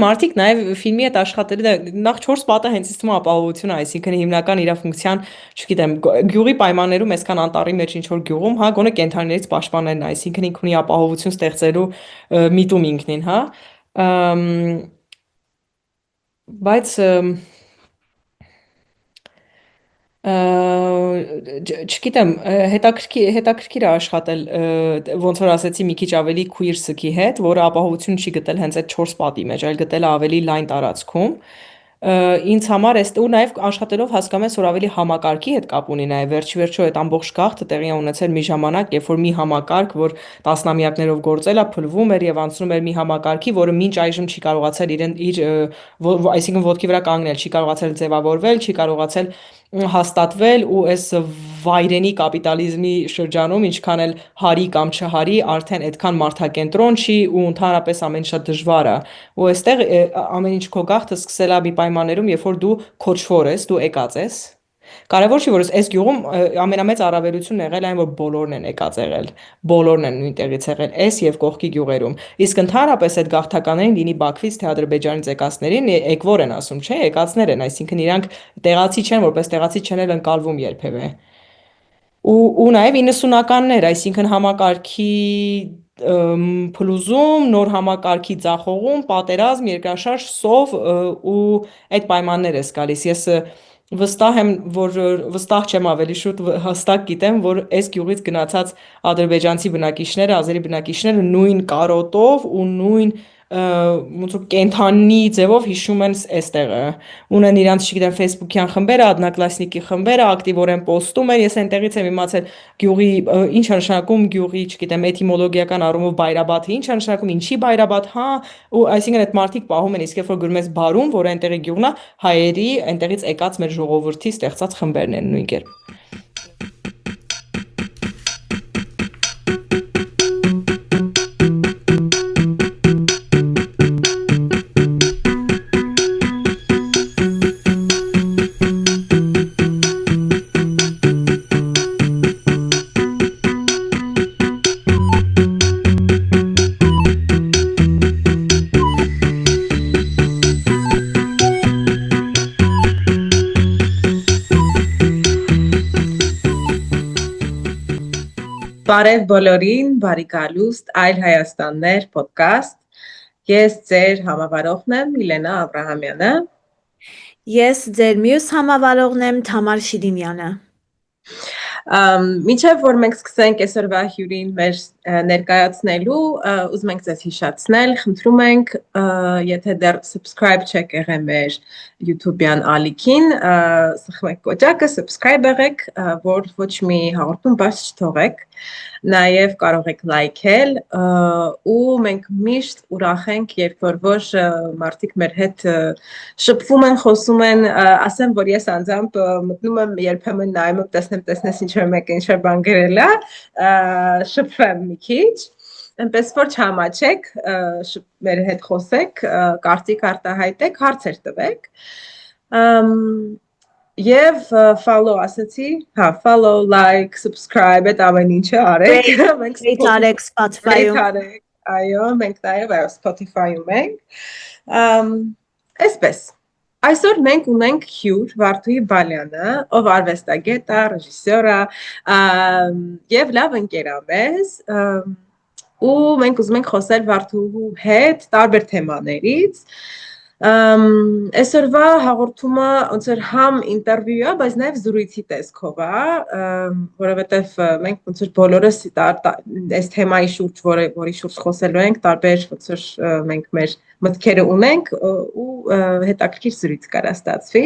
Մարդիկ նաև ֆիլմի հետ աշխատել նախ 4 պատը հենց իստում ապահովություն, այսինքն հիմնական իր ֆունկցիան, չգիտեմ, գյուղի պայմաններում այսքան անտառի մեջ ինչ որ գյուղում, հա, գոնե կենթանիներից պաշտպանելն է, այսինքն ինքն ունի ապահովություն ստեղծելու միտում ինքնին, հա։ Ամ, Բայց չգիտեմ, հետաքրքիր է աշխատել, ոնց որ ասեցի, մի քիչ ավելի queer սքի հետ, որը ապահովություն չի գտել հենց այդ 4 պատի մեջ, այլ գտել է ավելի լայն տարածքում։ Ինձ համար էս ու նաև աշխատելով հասկանում ես, որ ավելի համակարգի հետ կապ ունի նաև վերջի վերջո այդ ամբողջ գաղթը տեղի է ունեցել մի ժամանակ, երբ որ մի համակարգ, որ տասնամյակներով գործել է, փլվում էր եւ անցնում էր մի համակարգի, որը մինչ այժմ չի կարողացել իրեն իր այսինքն ոտքի վրա կանգնել, չի կարողացել ձևավորվել, չի կարողացել հաստատվել ու այս վայրենի կապիտալիզմի շրջանում ինչքան էլ հարի կամ չհարի արդեն այդքան մարդակենտրոն չի ու ընդհանրապես ամեն շատ դժվար է ու այստեղ ամեն ինչ քո գաղթը սկսել է մի պայմաններում երբ որ դու քոչվոր ես դու եկած ես կարևոր չի որ այս գյուղում ամենամեծ առավելությունն եղել այն որ բոլորն են եկած եղել բոլորն են նույն տեղից եղել այս եւ կողքի գյուղերում իսկ ընդհանրապես այդ գաղթականներին լինի Բաքվից թե Ադրբեջանից եկածներին եկվոր են ասում չէ եկածներ են այսինքն իրանք տեղացի չեն որպես տեղացի չեն էլ ընկալվում երբևէ ու նաև 90-ականներ, այսինքն համակարգի փլուզում, նոր համակարգի ձախողում, պատերազմ, երկրաշարժ, սով ու այդ պայմաններ ես գալիս։ Ես վստահ եմ, որ վստահ չեմ ավելի շուտ հստակ գիտեմ, որ այս գյուղից գնացած ադրբեջանցի բնակիչները, ազերի բնակիչները նույն կարոտով ու նույն ոնց որ կենթանի ձևով հիշում են այստեղը ունեն իրանց չգիտեմ Facebook-յան խմբերը, Одноклассники խմբերը, ակտիվորեն պոստում են, ես այնտեղից եմ իմացել գյուղի ինչ է նշանակում գյուղի, չգիտեմ, էտիմոլոգիական առումով բայրաբաթը, ինչ է նշանակում, ինչի բայրաբաթ, հա, ու այսինքն այդ մարդիկ պահում են, իսկ երբ որ գրում ես բարում, որ այնտեղի գյուղն է, հայերի, այնտեղից եկած մեր ժողովրդի ստեղծած խմբերն են նույն կերպ։ Բարև բոլորին, բարի գալուստ, Այլ Հայաստաններ podcast։ Ես ձեր համավարողն եմ Միլենա Աբրահամյանը։ Ես ձեր մյուս համավարողն եմ Թամար Շիդիմյանը։ Մինչև որ մենք սկսենք այսօրվա հյուրին մեր ներկայացնելու, ուզում ենք ձեզ հիշեցնել, խնդրում ենք, եթե դեռ subscribe չեք եղել մեր YouTube-յան ալիքին, սխմեք կոճակը, subscribe եղեք, որ ոչ մի հաղորդում բաց չթողեք, նաև կարող եք լայքել ու մենք միշտ ուրախ ենք, երբ որ մարդիկ մեր հետ շփվում են, խոսում են, ասեմ, որ ես անձամբ մտնում եմ երբեմն նայում եմ, տեսնես ինչ որ մեկը ինչ որ բան գրել է, շփվեմ մի քիչ, այնպես որ չհամաչեք, մեր հետ խոսեք, կարծիք արտահայտեք, հարցեր տվեք։ Եվ follow ասեցի, հա, follow, like, subscribe, այդ ամեն ինչը արեք։ Մենք արեք Spotify-ում։ Այո, մենք նաև Spotify-ում ենք։ Այսպես Այսօր մենք ունենք հյուր Վարդուհի Բալյանը, ով արվեստագետ է, ռեժիսոր է, եւ լավ ընկեր է մեզ, ու մենք ուզում ենք խոսել Վարդուհու հետ տարբեր թեմաներից։ Այսօրվա հաղորդումը ոնց որ համ ինտերվյու է, բայց նաև զրույցի տեսքով է, որովհետև մենք ոնց որ բոլորս այս թեմայի շուրջ, որի շուրջ խոսելու ենք, տարբեր ոնց որ մենք մեր մտքերը ունենք ու հետաքրքիր զրույց կարա ստացվի։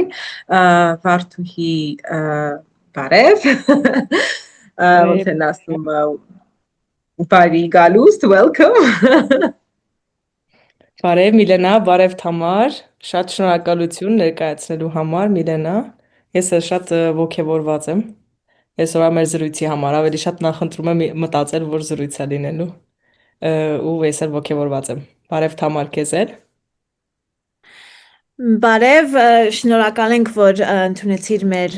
Վարդուհի բարև։ Ոնց են ասում բարի գալուստ, welcome։ Բարև Միլենա, բարև Թամար, շատ շնորհակալություն ներկայացնելու համար Միլենա, ես շատ ողջավորված եմ, այսօր մեր զրույցի համար, ավելի շատ նախընտրում եմ մտածել, որ զրույց է լինելու, ու ես էլ ողջավորված եմ, բարև Թամար քեզ էլ։ Բարև, շնորհակալ ենք, որ ընդունեցիր մեր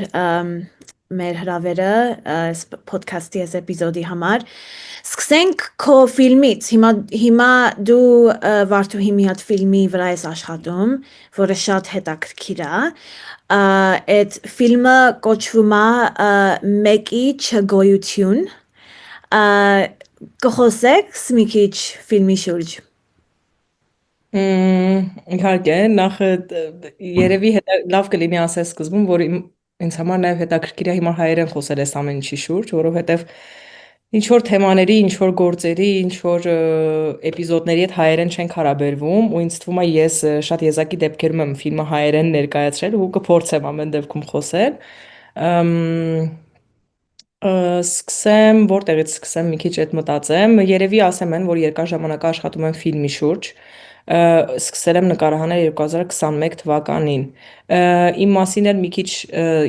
մեր հրավերը այս podcast-ի այս էպիզոդի համար։ Սկսենք քո ֆիլմից։ Հիմա դու Վարդուհի մի հատ ֆիլմի վրա ես աշխատում, որը շատ հետաքրքիր է։ Այդ ֆիլմը կոչվում է Մեկի չգոյություն։ Կխոսեք մի քիչ ֆիլմի շուրջ։ Իհարկե, նախ երևի լավ կլինի ասել սկզբում, որ ինձ համար նաև հետաքրքիր է հիմա հայերեն խոսել այս ամեն ինչի շուրջ, որովհետև ինչ որ թեմաների, ինչ որ գործերի, ինչ որ էպիզոդների հետ հայերեն չենք հարաբերվում, ու ինձ թվում է ես շատ եզակի դեպքերում եմ ֆիլմը հայերեն ներկայացրել ու կփորձեմ ամեն դեպքում խոսել։ Սկսեմ, որտեղից սկսեմ, մի քիչ այդ մտածեմ։ Երևի ասեմ են, որ երկար ժամանակ աշխատում եմ ֆիլմի շուրջ։ Սկսել եմ նկարահանել 2021 թվականին։ Իմ մասին էլ մի քիչ,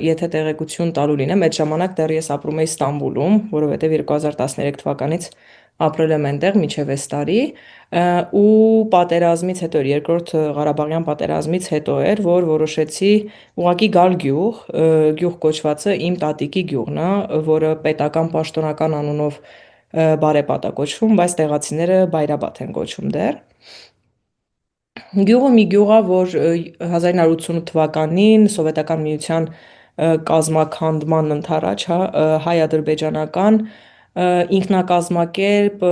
եթե տեղեկություն տալու լինեմ, այդ ժամանակ դեռ ես ապրում էի Ստամբուլում, որովհետև 2013 թվականից ապրել եմ այնտեղ մինչև այս տարի, ու պատերազմից հետո, երկրորդ Ղարաբաղյան պատերազմից հետո էր, որ որոշեցի ուղղակի գալ գյուղ, գյուղ կոչվածը իմ տատիկի գյուղն է, որը պետական պաշտոնական անունով Բարեպատ է կոչվում, բայց տեղացիները Բայրաբաթ են կոչում դեռ։ Գյուղը մի գյուղ է, որ 1988 թվականին Սովետական Միության կազմաքանդման ընթառաջ հայ-ադրբեջանական ինքնակազմակերպ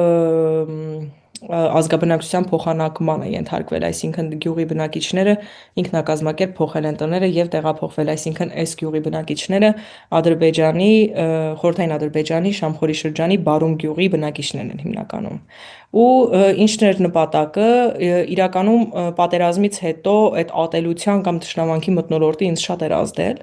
ազգաբնակչության փոխանակման է ենթարկվել, այսինքն գյուղի բնակիչները ինքնակազմակերպ փոխել են տները եւ տեղափոխվել, այսինքն այս գյուղի բնակիչները Ադրբեջանի, Խորհրդային Ադրբեջանի Շամխորի շրջանի Բարում գյուղի բնակիչներն են հիմնականում։ Ու ինչն էր նպատակը, իրականում պատերազմից հետո այդ ատելության կամ թշնամանքի մթնոլորտը ինձ շատ էր ազդել։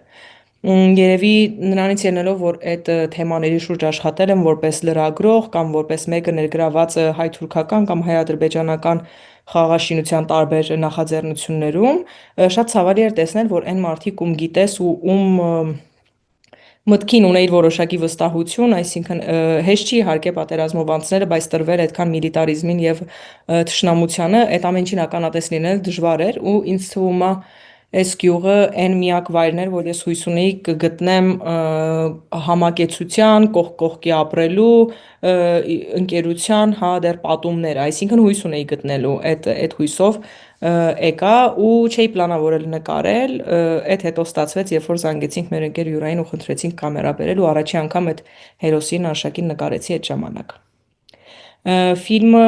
Երևի նրանից ելնելով, որ այդ թեմաների շուրջ աշխատել եմ որպես լրագրող կամ որպես մեկը ներգրաված հայ-թուրքական կամ հայ-ադրբեջանական խաղաղաշինության տարբեր նախաձեռնություններում, շատ ցավալի էր տեսնել, որ այն մարդիկ, ում գիտես ու ում մտքին ունեիր որոշակի վստահություն, այսինքն հեշտ չի իհարկե պատերազմով անցնելը, բայց տրվել այդքան միլիտարիզմին եւ թշնամությանը, այդ ամեն ինչին ականատես լինել դժվար էր ու ինձ թվում է այս գյուղը այն միակ վայրն էր, որ ես հույս ունեի կգտնեմ համակեցության, կողք կողքի ապրելու, ընկերության, դեռ պատումներ, այսինքն հույս ունեի գտնելու այդ հույսով եկա ու չէի պլանավորել նկարել, այդ հետո ստացվեց, երբ որ զանգեցինք մեր ընկեր Յուրային ու խնդրեցինք կամերա բերել ու առաջի անգամ այդ հերոսին Արշակին նկարեցի այդ ժամանակ։ Ֆիլմը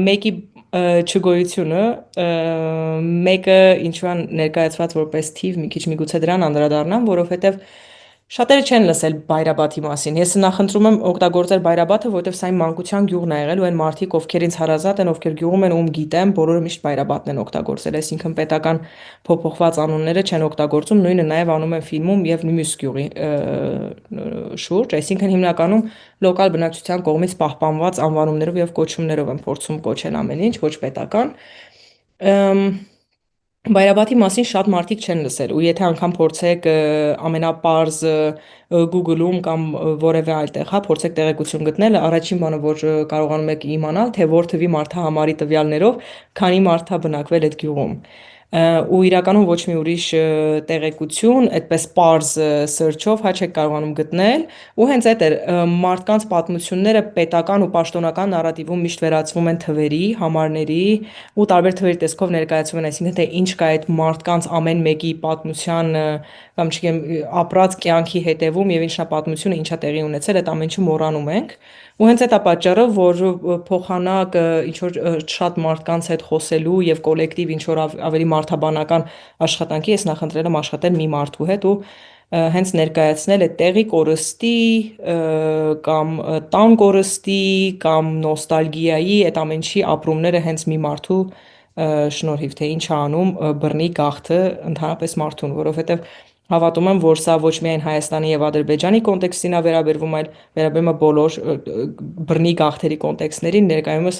Մեկի չգոյությունը, մեկը ինչու է ներկայացված որպես թիվ, մի քիչ միգուցե դրան անդրադառնամ, որովհետև շատերը չեն լսել Բայրաբաթի մասին։ Ես նախընտրում եմ օգտագործել Բայրաբաթը, որովհետև սա իմ մանկության գյուղն է եղել ու այն մարդիկ, ովքեր ինձ հարազատ են, ովքեր գյուղում են, ում գիտեմ, բոլորը միշտ Բայրաբաթն են օգտագործել, այսինքն պետական փոփոխված անունները չեն օգտագործում, նույնը նաև անում են ֆիլմում եւ մյուս գյուղի շուրջ, այսինքն հիմնականում լոկալ բնակչության կողմից պահպանված անվանումներով եւ կոչումներով են փորձում կոչել ամեն ինչ, ոչ պետական։ Բայրաբաթի մասին շատ մարդիկ չեն լսել ու եթե անգամ փորձեք ամենապարզ Google-ում կամ որևէ այլ տեղ, փորձեք տեղեկություն գտնել, առաջին բանը, որ կարողանում եք իմանալ, թե որ թվի մարդահամարի տվյալներով քանի մարդ է բնակվել այդ գյուղում։ Ու իրականում ոչ մի ուրիշ տեղեկություն, այդպես պարզ search-ով չեք կարողանում գտնել, ու հենց այդ էր մարդկանց պատմությունները պետական ու պաշտոնական նարատիվում միշտ վերածվում են թվերի, համարների ու տարբեր թվերի տեսքով ներկայացվում են, այսինքն թե ինչ կա այդ մարդկանց ամեն մեկի պատմության կամ չգիտեմ ապրած կյանքի հետևում եւ ինչա պատմությունը, ինչա տեղի ունեցել, այդ ամեն ինչը մոռանում ենք։ Ու հենց այդ է պատճառը, որ փոխանակ ինչ որ շատ մարդկանց հետ խոսելու եւ կոլեկտիվ ինչ որ ավելի մարդաբանական աշխատանքի ես նախընտրել եմ աշխատել մի մարդու հետ ու հենց ներկայացնել այդ տեղի կորստի կամ տան կորստի կամ նոստալգիայի այդ ամեն ինչի ապրումները հենց մի մարդու շնորհիվ, թե ինչ է անում բռնի գաղթը ընդհանրապես մարդուն, որովհետեւ հավատում եմ, որ սա ոչ միայն Հայաստանի եւ Ադրբեջանի կոնտեքստին է վերաբերվում, այլ վերաբերում է բոլոր բռնի գաղթերի կոնտեքստներին, ներկայումս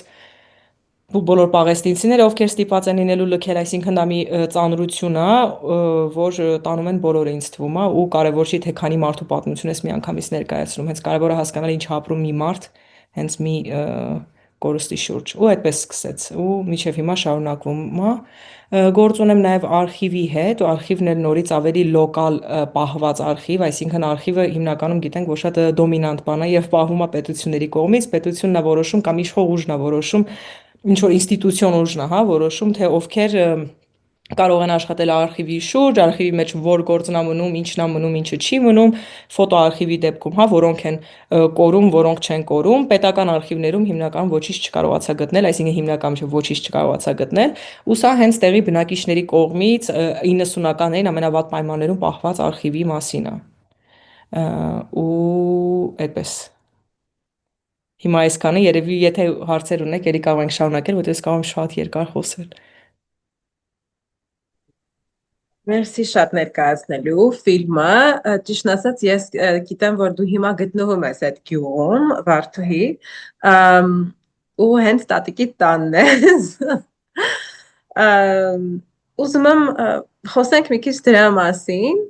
բոլոր պաղեստինցիները, ովքեր ստիպված են լինելու լքել, այսինքն դա մի ծանրություն է, որ տանում են բոլորը ինձ թվում է, ու կարևոր չի թե քանի մարդու պատմություն ես միանգամից ներկայացնում, հենց կարևոր է հասկանալ ինչ ապրում մի մարդ հենց մի կորստի շուրջ ու այդպես սկսեց ու մինչև հիմա շարունակվում է գործ ունեմ նաև արխիվի հետ ու արխիվն էլ նորից ավելի լոկալ պահված արխիվ, այսինքն արխիվը հիմնականում գիտենք, որ շատ դոմինանտ բան է եւ պահվում է պետությունների կողմից, պետությունն է որոշում կամ իշխող ուժն է որոշում, ինչ որ ինստիտուցիոն ուժն է, հա, որոշում թե ովքեր կարող են աշխատել արխիվի շուրջ, արխիվի մեջ որ գործն է մնում, ինչն է մնում, ինչը չի մնում, ֆոտոարխիվի դեպքում, հա, որոնք են կորում, որոնք չեն կորում, պետական արխիվներում հիմնականում ոչինչ չկարողացա գտնել, այսինքն հիմնականում չէ ոչինչ չկարողացա գտնել, ու սա հենց տեղի բնակիչների կողմից 90-ականներին ամենավատ պայմաններում պահված արխիվի մասին է։ Ու այդպես։ Հիմա այսքանը երևի եթե հարցեր ունեք, ելի կարող ենք շարունակել, որտեղ ես կարող եմ շատ երկար խոսել։ Մերսի շատ ներկայացնելու ֆիլմը, ճիշտ ասած ես գիտեմ, որ դու հիմա գտնվում ես այդ գյուղում, Վարդուհի, ու հենց տատիկի տանն ես։ Ուզում եմ խոսենք մի քիչ դրա մասին,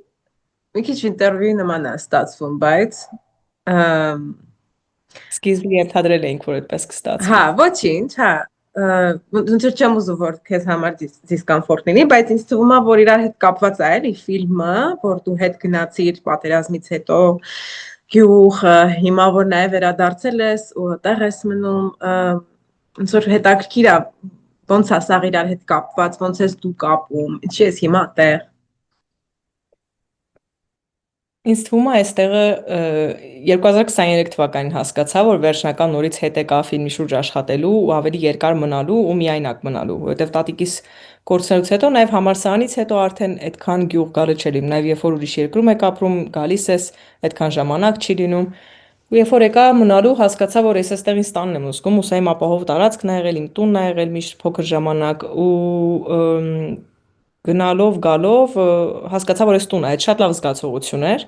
մի քիչ ինտերվյու նման է ստացվում, բայց Սկիզբի ենթադրել էինք, որ այդպես կստացվի։ հա, ոչինչ, հա, ոնց որ չեմ ուզում որ քեզ համար դիսկոմֆորտ լինի, բայց ինձ թվում է որ իրար հետ կապված է էլի ֆիլմը, որ դու հետ գնացիր պատերազմից հետո գյուղ, հիմա որ նաև վերադարձել ես ու այդտեղ ես մնում, ոնց որ հետաքրքիր է, ոնց է սա իրար հետ կապված, ոնց ես դու կապում, ինչի ես հիմա այդտեղ։ Ինձ թվում է այստեղը 2023 թվականին հասկացա, որ վերջնական նորից հետ եկա ֆիլմի շուրջ աշխատելու ու ավելի երկար մնալու ու միայնակ մնալու, որովհետև տատիկիս կորցնելուց հետո նաև համալսարանից հետո արդեն այդքան գյուղ գալը չէ լինում, նաև երբ որ ուրիշ երկրում եք ապրում, գալիս ես, այդքան ժամանակ չի լինում։ Ու երբ որ եկա մնալու, հասկացա, որ ես այստեղ ինձ տանն եմ ուզում, ու սա իմ ապահով տարածքն ա եղել, իմ տունն ա եղել միշտ փոքր ժամանակ ու գնալով գալով հասկացա, որ ես տուն է, այդ շատ լավ զգացողություն էր,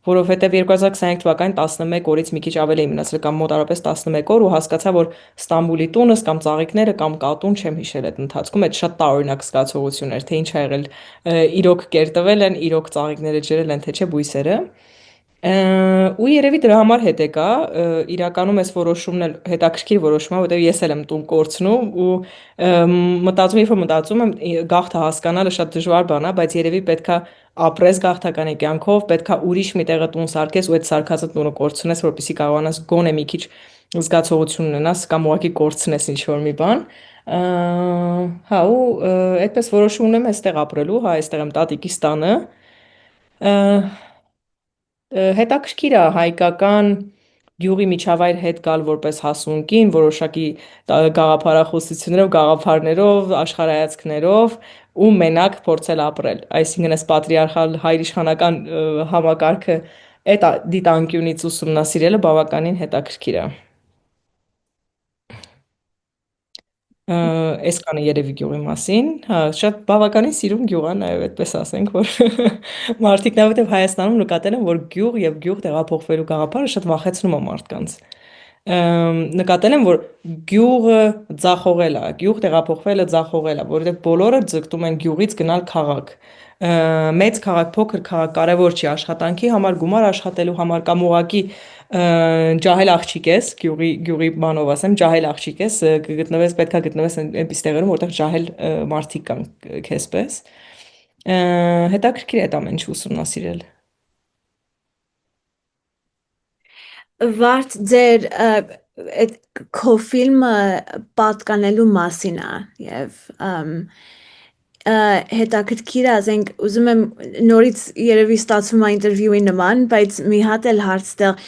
որովհետև 2025 թվականին 11 օրից մի քիչ ավելի եմ մնացել կամ մոտարապես 11 օր ու հասկացա, որ Ստամբուլի տունս կամ ծաղիկները կամ կատուն չեմ հիշել այդ ընթացքում, այդ շատ տարօրինակ զգացողություն էր, թե ինչ ա եղել, իրոք կերտվել են, իրոք ծաղիկները ջրել են, թե չէ բույսերը։ Ու երևի դրա համար հետ եկա, իրականում այս որոշումն էլ հետաքրքիր որոշում է, որտեղ ես էլ եմ տուն կորցնում ու մտածում, երբ որ մտածում եմ, գաղթը հասկանալը շատ դժվար բան է, բայց երևի պետքա ապրես գաղթականի կյանքով, պետքա ուրիշ մի տեղը տուն սարքես ու այդ սարքածը տունը կորցնես, որպեսզի կարողանաս գոնե մի քիչ զգացողություն ունենաս կամ ուղղակի կորցնես ինչ որ մի բան։ Հա ու այդպես որոշում ունեմ այստեղ ապրելու, հա այստեղ եմ տատիկիս տանը։ Հետաքրքիր է հայկական գյուղի միջավայր հետ գալ որպես հասուն կին, որոշակի գաղափարախոսություններով, գաղափարներով, աշխարհայացքներով ու մենակ փորձել ապրել։ Այսինքն այս պատրիարխալ հայրիշխանական համակարգը այդ դիտանկյունից ուսումնասիրելը բավականին հետաքրքիր է։ Այսքանը երևի գյուղի մասին, հա, շատ բավականին սիրում գյուղ է, նաև այդպես ասենք, որ մարդիկ նաև Հայաստանում նկատել են, որ գյուղ եւ գյուղ տեղափոխվելու գաղափարը շատ վախեցնում է մարդկանց։ Նկատել եմ, որ գյուղը ձախողել է, գյուղ տեղափոխվելը ձախողել է, որովհետև բոլորը ձգտում են գյուղից գնալ քաղաք։ Մեծ քաղաք, փոքր քաղաք կարևոր չի աշխատանքի համար, գումար աշխատելու համար կամ ուղղակի ջահել աղջիկ ես, գյուղի բանով ասեմ, ջահել աղջիկ ես, գտնվես, պետքա գտնվես այնպես տեղերում, որտեղ ջահել մարդիկ կան քեզպես։ Հետաքրքիր է այդ ամեն ինչ ուսումնասիրել։ Վարդ ձեր այդ քո ֆիլմը պատկանելու մասին է եւ հետաքրքիր է, ասենք, ուզում եմ նորից երևի ստացվում է ինտերվյուի նման, բայց մի հատ էլ հարց տեղ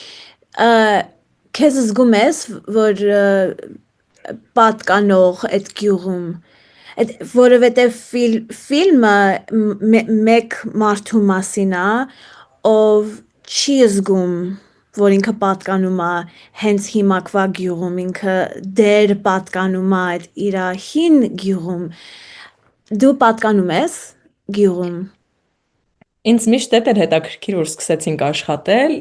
քեզ զգում ես, որ պատկանող այդ գյուղում որովհետև ֆիլմը մեկ մարդու մասին է, ով չի զգում, որ ինքը պատկանում է հենց հիմակվա գյուղում, ինքը դեր պատկանում է այդ իր հին գյուղում։ Դու պատկանում ես գյուղում։ Ինձ միշտ էր հետաքրքիր, որ սկսեցինք աշխատել,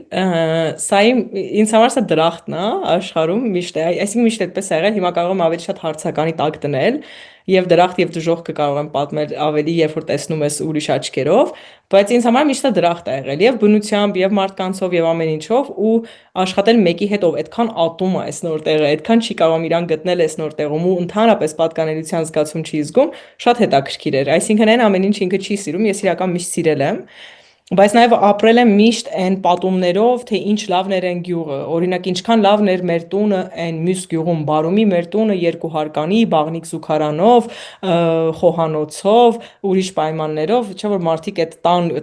սա ինձ համար սա դրախտն է աշխարհում միշտ, այսինքն միշտ այդպես ա եղել, հիմա կարող եմ ավելի շատ հարցականի տակ դնել, եւ դրախտ եւ դժոխք կարող եմ պատմել ավելի, երբ որ տեսնում ես ուրիշ աչքերով, բայց ինձ համար միշտ դրախտ է եղել եւ բնությամբ եւ մարդկանցով եւ ամեն ինչով ու աշխատել մեկի հետ ով այդքան ատում է այս նոր տեղը, այդքան չի կարող իրան գտնել այս նոր տեղում ու ընդհանրապես պատկանելիության զգացում չի զգում, շատ հետաքրքիր էր։ Այսինքն այն ամեն ինչ ինքը չի սիրում, ես իրական միշտ սիրել եմ։ Բայց նաև ապրել եմ միշտ այն պատումներով, թե ինչ լավն էր այն գյուղը։ Օրինակ, ինչքան լավն էր մեր տունը այն մյուս գյուղում Բարումի, մեր տունը երկու հարկանի, բաղնիկ զուգարանով, խոհանոցով, ուրիշ պայմաններով, չէ՞ որ մարդիկ այդ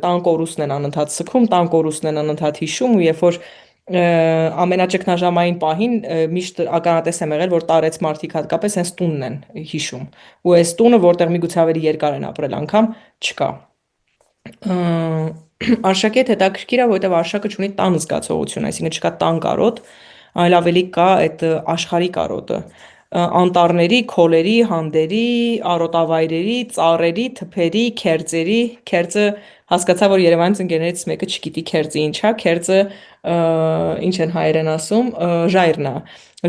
տան կորուստն են անընդհատ սգում, տան կորուստն են անընդհատ հիշում ու երբ որ ամենաճգնաժամային պահին միշտ ականատես եմ եղել, որ տարեց մարդիկ հատկապես հենց տունն են հիշում։ Ու այս տունը, որտեղ միգուցե ավելի երկար են ապրել անգամ, չկա։ Արշակի հետ հետաքրքիր է, որովհետև արշակը ունի տան զգացողություն, այսինքն չկա տան կարոտ, այլ ավելի կա այդ աշխարհի կարոտը։ Անտառների, քոլերի, հանդերի, արոտավայրերի, ծառերի, թփերի, քերծերի, քերծը հասկացա, որ Երևանից ընկերներից մեկը չգիտի քերծը ինչ է, քերծը ինչ են հայերեն ասում, ժայռն է։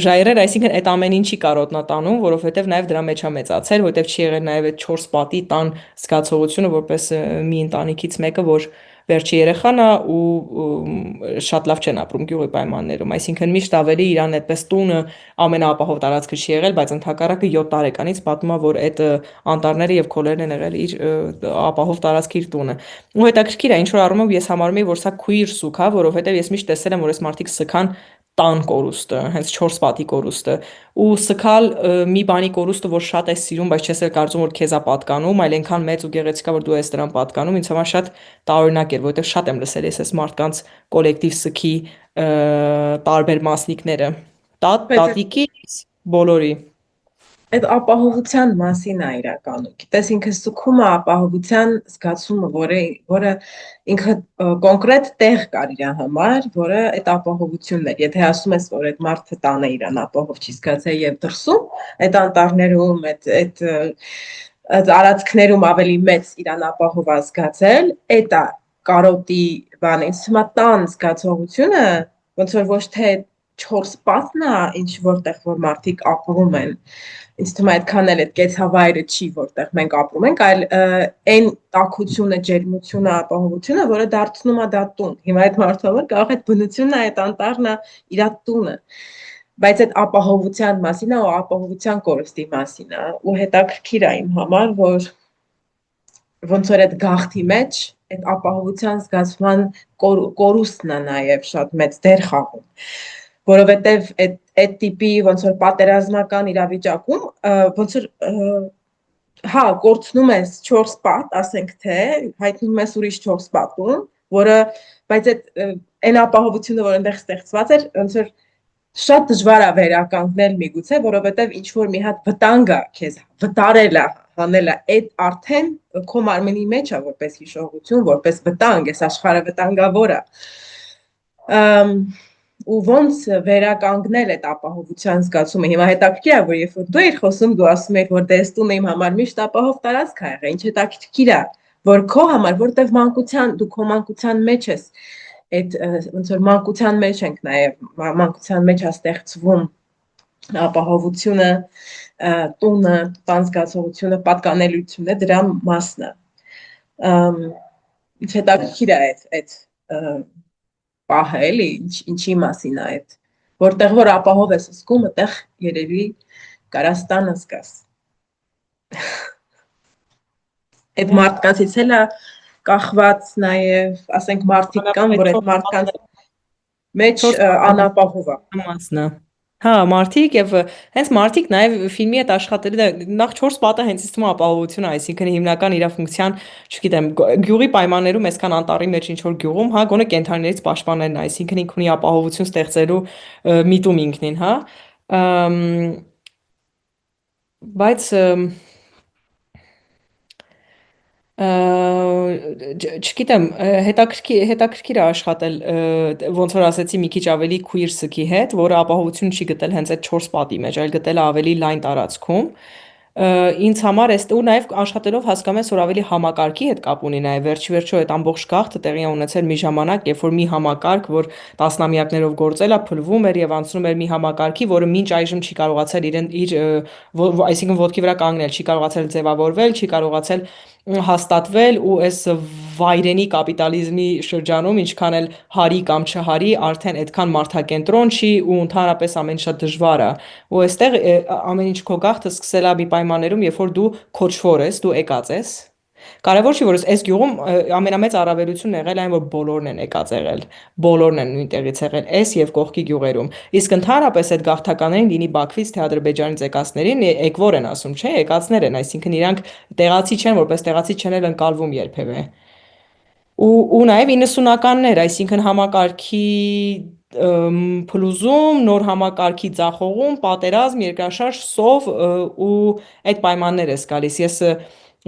Ժայռեր, այսինքն այդ ամեն ինչի կարոտն է տանում, որովհետև նաև դրա մեջ է մեծացել, որովհետև չի եղել նաև այդ 4 պատի տան զգացողությունը, որպես մի ընտանիքից մեկը, որ վերջի երեխան է ու շատ լավ չեն ապրում գյուղի պայմաններում, այսինքն միշտ ավելի իրան այդպես տունը ամենաապահով տարածքը չի եղել, բայց ընդհակառակը 7 տարեկանից պատմում է, որ այդ անտառները եւ քոլերն են եղել իր ապահով տարածքի իր տունը։ Ու հետաքրքիր է, ինչ որ առումով ես համարում եմ, որ սա քույր սուք է, որովհետեւ ես միշտ տեսել եմ, որ այս մարդիկ սքան տան կորուստը, հենց 4 պատի կորուստը ու սքալ մի բանի կորուստը, որ շատ ես սիրում, բայց չես էլ կարծում, որ քեզ է պատկանում, այլ այնքան մեծ ու գեղեցիկ է, որ դու ես դրան պատկանում, ինձ համար շատ տարօրինակ էր, որովհետև շատ եմ լսել ես այս մարդկանց կոլեկտիվ սքի տարբեր մասնիկները։ Բայց Տատիկից բոլորի։ այդ ապահովության մասին է իրականում։ Գիտես, ինքը սուգում է ապահովության զգացումը, որը ինքը կոնկրետ տեղ կար իր համար, որը այդ ապահովությունն էր։ Եթե ասում ես, որ այդ մարդը տանը իրան ապահով չի զգացել եւ դրսում, այդ անտառներում, այդ արածքներում ավելի մեծ իրան ապահով է զգացել, այդ է կարոտի բանը։ Ինձ թվում է տան զգացողությունը ոնց որ ոչ թե 4 պատն է, ինչ որտեղ որ մարդիկ ապրում են։ Ինձ թվում է այդքան էլ այդ կեցավայրը չի, որտեղ մենք ապրում ենք, այլ այն տաքությունը, ջերմությունը, ապահովությունը, որը դարձնում է դա տուն։ Հիմա այդ մարդու համար կարող է բնությունն է, այդ անտառն է, իր տունը։ Բայց այդ ապահովության մասին է ու ապահովության կորստի մասին է։ Ու հետաքրքիր է իմ համար, որ ոնց որ այդ գաղթի մեջ այդ ապահովության զգացման կորուստն է նաև շատ մեծ դեր խաղում, որովհետև այդ տիպի ոնց որ պատերազմական իրավիճակում ոնց որ հա կորցնում ես 4 պատ, ասենք թե հայտնում ես ուրիշ 4 պատում, որը բայց այն ապահովությունը, որ այնտեղ ստեղծված էր, ոնց որ շատ դժվար է վերականգնել միգուցե, որովհետև ինչ որ մի հատ վտանգ է քեզ վտարել է հանելը այդ արդեն քո մարմնի մեջ է որպես հիշողություն, որպես վտանգ, այս աշխարհը վտանգավոր է։ Ու ոնց վերականգնել այդ ապահովության զգացումը։ Հիմա հետաքրքիր է, որ երբ որ դու ես խոսում, դու ասում ես, որ դեստուն իմ համար միշտ ապահով տարածք է եղել, ինչ հետաքրքիր է, որ քո համար, որտեվ դու քո մանկության մեջ ես, այդ ոնց որ մանկության մեջ ենք նաև, մանկության մեջ է ստեղծվում ապահովությունը, տունը, տան զգացողությունը, պատկանելությունը դրա մասն է։ Ինչ հետաքրքիր է այդ պահը, էլի, ինչի մասին է այդ, որտեղ որ ապահով ես զգում, այդտեղ երևի կարաս տանը զգաս։ Այդ մարդկանցից էլ է կախված նաև, ասենք մարդիկ կան, որ այդ մարդկանց մեջ անապահով է։ Մասն է։ Հա, մարդիկ եւ հենց մարդիկ նաեւ ֆիլմի հետ աշխատել նախ 4 պատը հենց իստում ապահովություն է, այսինքն հիմնական իր ֆունկցիան, չգիտեմ, գյուղի պայմաններում այսքան անտառի մեջ ինչ որ գյուղում, հա, գոնե կենթանիներից պաշտպանելն է, այսինքն ինքն ունի ապահովություն ստեղծելու միտում ինքնին, հա։ Բայց չգիտեմ, հետաքրքիր է աշխատել, ոնց որ ասեցի, մի քիչ ավելի քույր սքի հետ, որը ապահովություն չի գտել հենց այդ 4 պատի մեջ, այլ գտել է ավելի լայն տարածքում։ ինձ համար էս ու նաև աշխատելով հասկանում ես, որ ավելի համակարգի հետ կապ ունի նաև վերջիվերջո այդ ամբողջ գաղթը տեղի է ունեցել մի ժամանակ, երբ որ մի համակարգ, որ տասնամյակներով գործել է, փլվում էր եւ անցնում էր մի համակարգի, որը մինչ այժմ չի կարողացել այսինքն ոտքի վրա կանգնել, չի կարողացել ձևավորվել, չի կարողացել հաստատվել ու այս վայրենի կապիտալիզմի շրջանում ինչքան էլ հարի կամ չհարի արդեն այդքան մարդակենտրոն չի ու ընդհանրապես ամեն շատ դժվար է ու այստեղ ամեն ինչ քո գաղթը սկսել է մի պայմաններում երբ որ դու քոչվոր ես, դու եկած ես Կարևոր չի որ այս գյուղում ամենամեծ առավելությունն եղել այն որ բոլորն են եկած եղել, բոլորն են նույն տեղից եղել, այս եւ կողքի գյուղերում։ Իսկ ընդհանրապես այդ գաղթականներին լինի Բաքվից թե Ադրբեջանից եկածներին եկվոր են ասում, չէ, եկածներ են, այսինքն իրանք տեղացի չեն, որպես տեղացի չեն էլ ընկալվում երբևէ։ Ու նաև 90-ականներ, այսինքն համակարգի փլուզում, նոր համակարգի ձախողում, պատերազմ, երկրաշարժ, սով ու այդ պայմաններ է գալիս։ Ես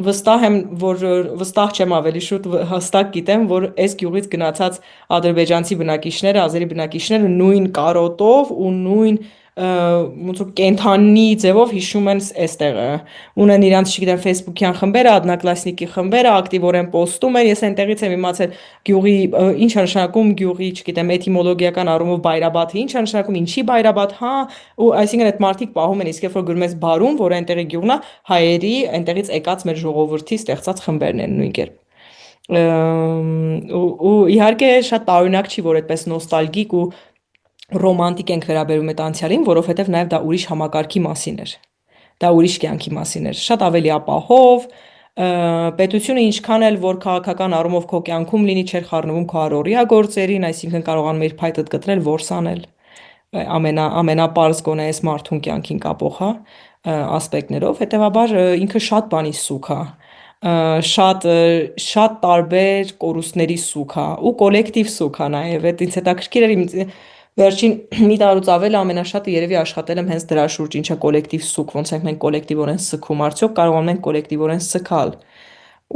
վստահ եմ, որ վստահ չեմ ավելի շուտ հստակ գիտեմ, որ այս գյուղից գնացած ադրբեջանցի բնակիչները, ազերի բնակիչները նույն կարոտով ու նույն ոնց որ կենթանի ձևով հիշում են այստեղը։ Ունեն իրանց, չգիտեմ, Facebook-յան խմբերը, одноклассники խմբերը, ակտիվորեն պոստում են։ Ես այնտեղից եմ իմացել գյուղի ինչ է նշանակում գյուղի, չգիտեմ, էտիմոլոգիական առումով բայրաբաթը, ինչ է նշանակում, ինչի բայրաբաթ, հա, ու այսինքն այդ մարդիկ պահում են, իսկ երբ որ գրում ես բարում, որ այնտեղի գյուղն է, հայերի այնտեղից եկած մեր ժողովրդի ստեղծած խմբերն են նույն կերպ։ Ու իհարկե շատ տարօրինակ չի, որ այդպես նոստալգիկ ու ռոմանտիկ ենք վերաբերում այդ անցյալին, որովհետև նաև դա ուրիշ համակարգի մասին էր։ Դա ուրիշ կյանքի մասին էր։ Շատ ավելի ապահով, պետությունը ինչքան էլ որ քաղաքական առումով քո կյանքում լինի, չէր խառնվում քո առօրյա գործերին, այսինքն կարողանում էր փայտդ գտնել որս անել ամենապարզ գոնե այս մարդուն կյանքին կապող, հա, ասպեկտներով, հետեւաբար ինքը շատ բանի սուք է շատ տարբեր կորուստների սուք է ու կոլեկտիվ սուք է նաև այդ ինձ հետաքրքիր էր վերջին մի տարուց ավել ամենաշատը երևի աշխատել եմ հենց դրա շուրջ ինչա կոլեկտիվ սուք ոնց ենք մենք կոլեկտիվորեն սգում արդյոք կարողանում ենք կոլեկտիվորեն սգալ